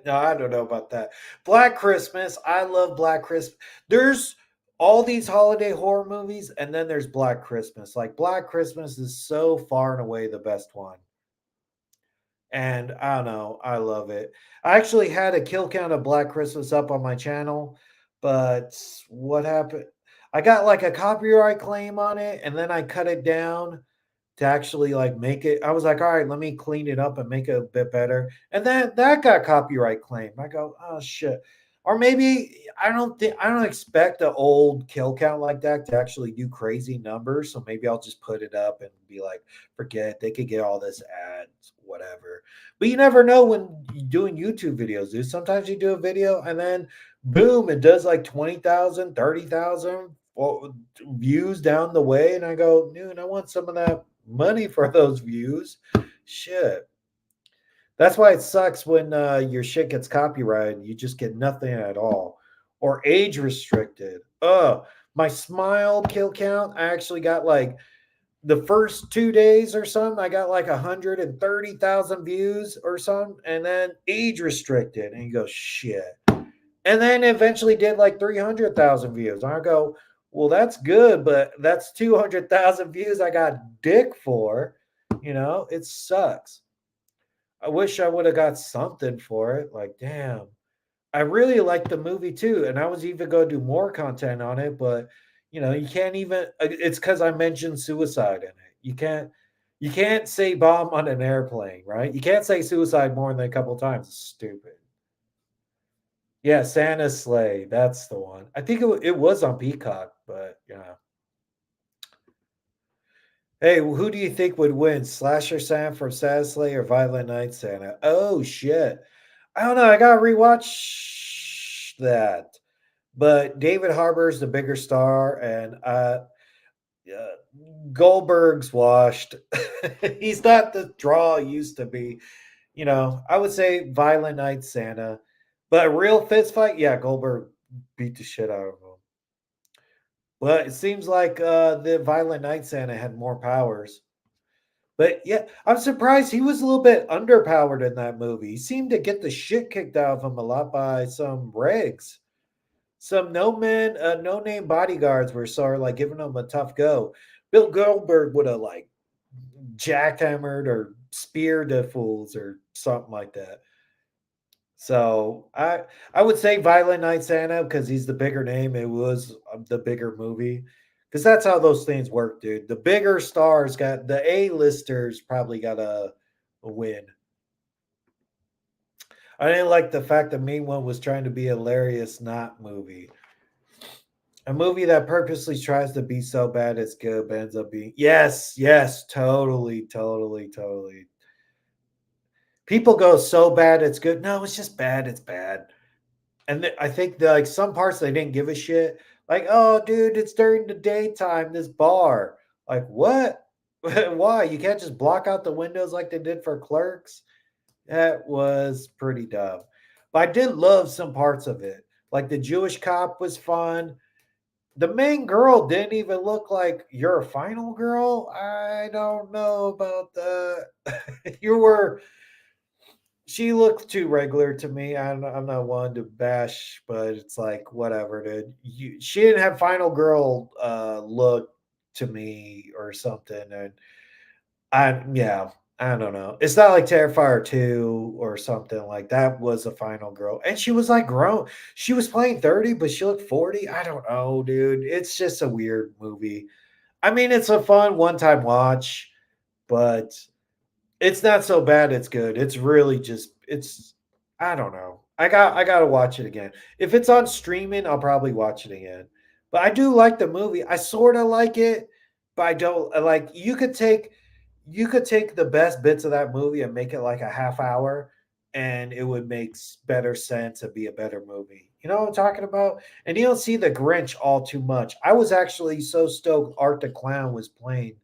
No, I don't know about that. Black Christmas. I love Black Christmas. There's all these holiday horror movies, and then there's Black Christmas. Like Black Christmas is so far and away the best one. And I don't know, I love it. I actually had a kill count of Black Christmas up on my channel, but what happened? I got like a copyright claim on it, and then I cut it down to actually like make it. I was like, all right, let me clean it up and make it a bit better. And then that got copyright claim. I go, oh shit. Or maybe I don't expect an old kill count like that to actually do crazy numbers. So maybe I'll just put it up and be like, forget it. They could get all this ads, whatever. But you never know when you're doing YouTube videos, dude. Sometimes you do a video and then boom, it does like 20,000, 30,000 views down the way. And I go, dude, I want some of that money for those views. Shit. That's why it sucks when your shit gets copyrighted. You just get nothing at all. Or age restricted. My smile kill count. I actually got like the first 2 days or something. I got like 130,000 views or something, and then age restricted. And you go, shit. And then eventually did like 300,000 views. And I go, well, that's good, but that's 200,000 views I got dick for. It sucks. I wish I would have got something for it. Like, damn. I really liked the movie too. And I was even going to do more content on it, but you can't even, it's because I mentioned suicide in it. You can't, You can't say bomb on an airplane, right? You can't say suicide more than a couple times. It's stupid. Yeah, Santa's Sleigh. That's the one. I think it was on Peacock, but yeah. Hey, who do you think would win, Slasher Sam from Santa's Sleigh or Violent Night Santa? Oh shit. I don't know. I gotta rewatch that. But David Harbour's the bigger star, and uh, Goldberg's washed. He's not the draw he used to be. I would say Violent Night Santa, but a real fist fight, yeah, Goldberg beat the shit out of him. But it seems like the Violent Night Santa had more powers. But yeah, I'm surprised he was a little bit underpowered in that movie. He seemed to get the shit kicked out of him a lot by some regs. Some no name bodyguards were sort of like giving him a tough go. Bill Goldberg would have like jackhammered or speared the fools or something like that. So I would say Violent Night Santa because he's the bigger name. It was the bigger movie because that's how those things work, dude. The bigger stars got the A-listers probably got a win. I didn't like the fact the main one was trying to be a hilarious not movie. A movie that purposely tries to be so bad it's good, but ends up being yes, totally. People go so bad it's good. No, it's just bad. It's bad. And I think like some parts they didn't give a shit. Like, oh, dude, it's during the daytime. This bar. Like, what? Why? You can't just block out the windows like they did for Clerks. That was pretty dumb. But I did love some parts of it. Like the Jewish cop was fun. The main girl didn't even look like your final girl. I don't know about that. you were She looked too regular to me. I'm not one to bash, but it's like whatever, dude. She didn't have final girl look to me or something, and yeah, I don't know. It's not like Terrifier 2 or something like that was a final girl, and she was like grown. She was playing 30, but she looked 40. I don't know, dude. It's just a weird movie. I mean, it's a fun one-time watch, but it's not so bad, it's good. It's really just it's I don't know. I gotta watch it again. If it's on streaming, I'll probably watch it again. But I do like the movie. I sorta like it, but I don't like you could take the best bits of that movie and make it like a half hour and it would make better sense and be a better movie. You know what I'm talking about? And you don't see the Grinch all too much. I was actually so stoked Art the Clown was playing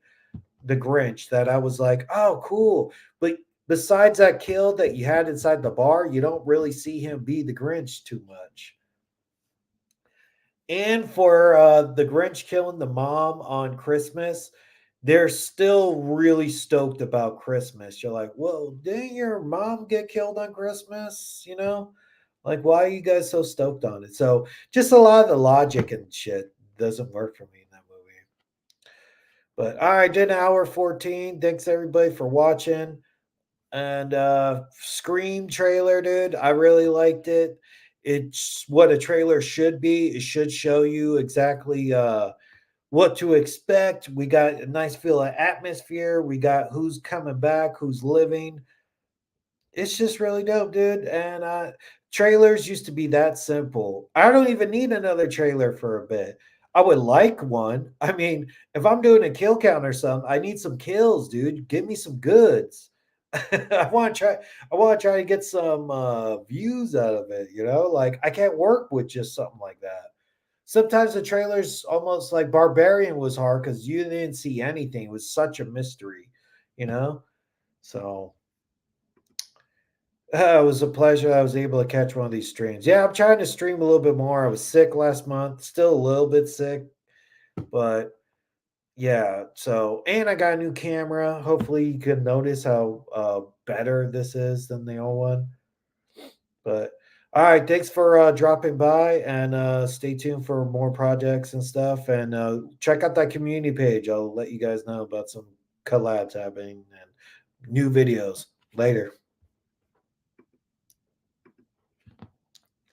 the Grinch that I was like, "Oh, cool." But besides that kill that you had inside the bar, you don't really see him be the Grinch too much. And for the Grinch killing the mom on Christmas, they're still really stoked about Christmas. You're like, "Well, didn't your mom get killed on Christmas?" Like, why are you guys so stoked on it? So, just a lot of the logic and shit doesn't work for me in that movie. But all right, did an hour 14. Thanks everybody for watching. And Scream trailer, dude. I really liked it. It's what a trailer should be. It should show you exactly what to expect. We got a nice feel of atmosphere. We got who's coming back, who's living. It's just really dope, dude. And trailers used to be that simple. I don't even need another trailer for a bit. I would like one. I mean, if I'm doing a kill count or something, I need some kills, dude. Give me some goods. I want to try. I want to try to get some views out of it. Like I can't work with just something like that. Sometimes the trailers almost like Barbarian was hard because you didn't see anything. It was such a mystery, you know. So it was a pleasure. I was able to catch one of these streams. Yeah, I'm trying to stream a little bit more. I was sick last month, still a little bit sick, but yeah. So, and I got a new camera. Hopefully, you can notice how better this is than the old one. But all right, thanks for dropping by, and stay tuned for more projects and stuff. And check out that community page. I'll let you guys know about some collabs happening and new videos later.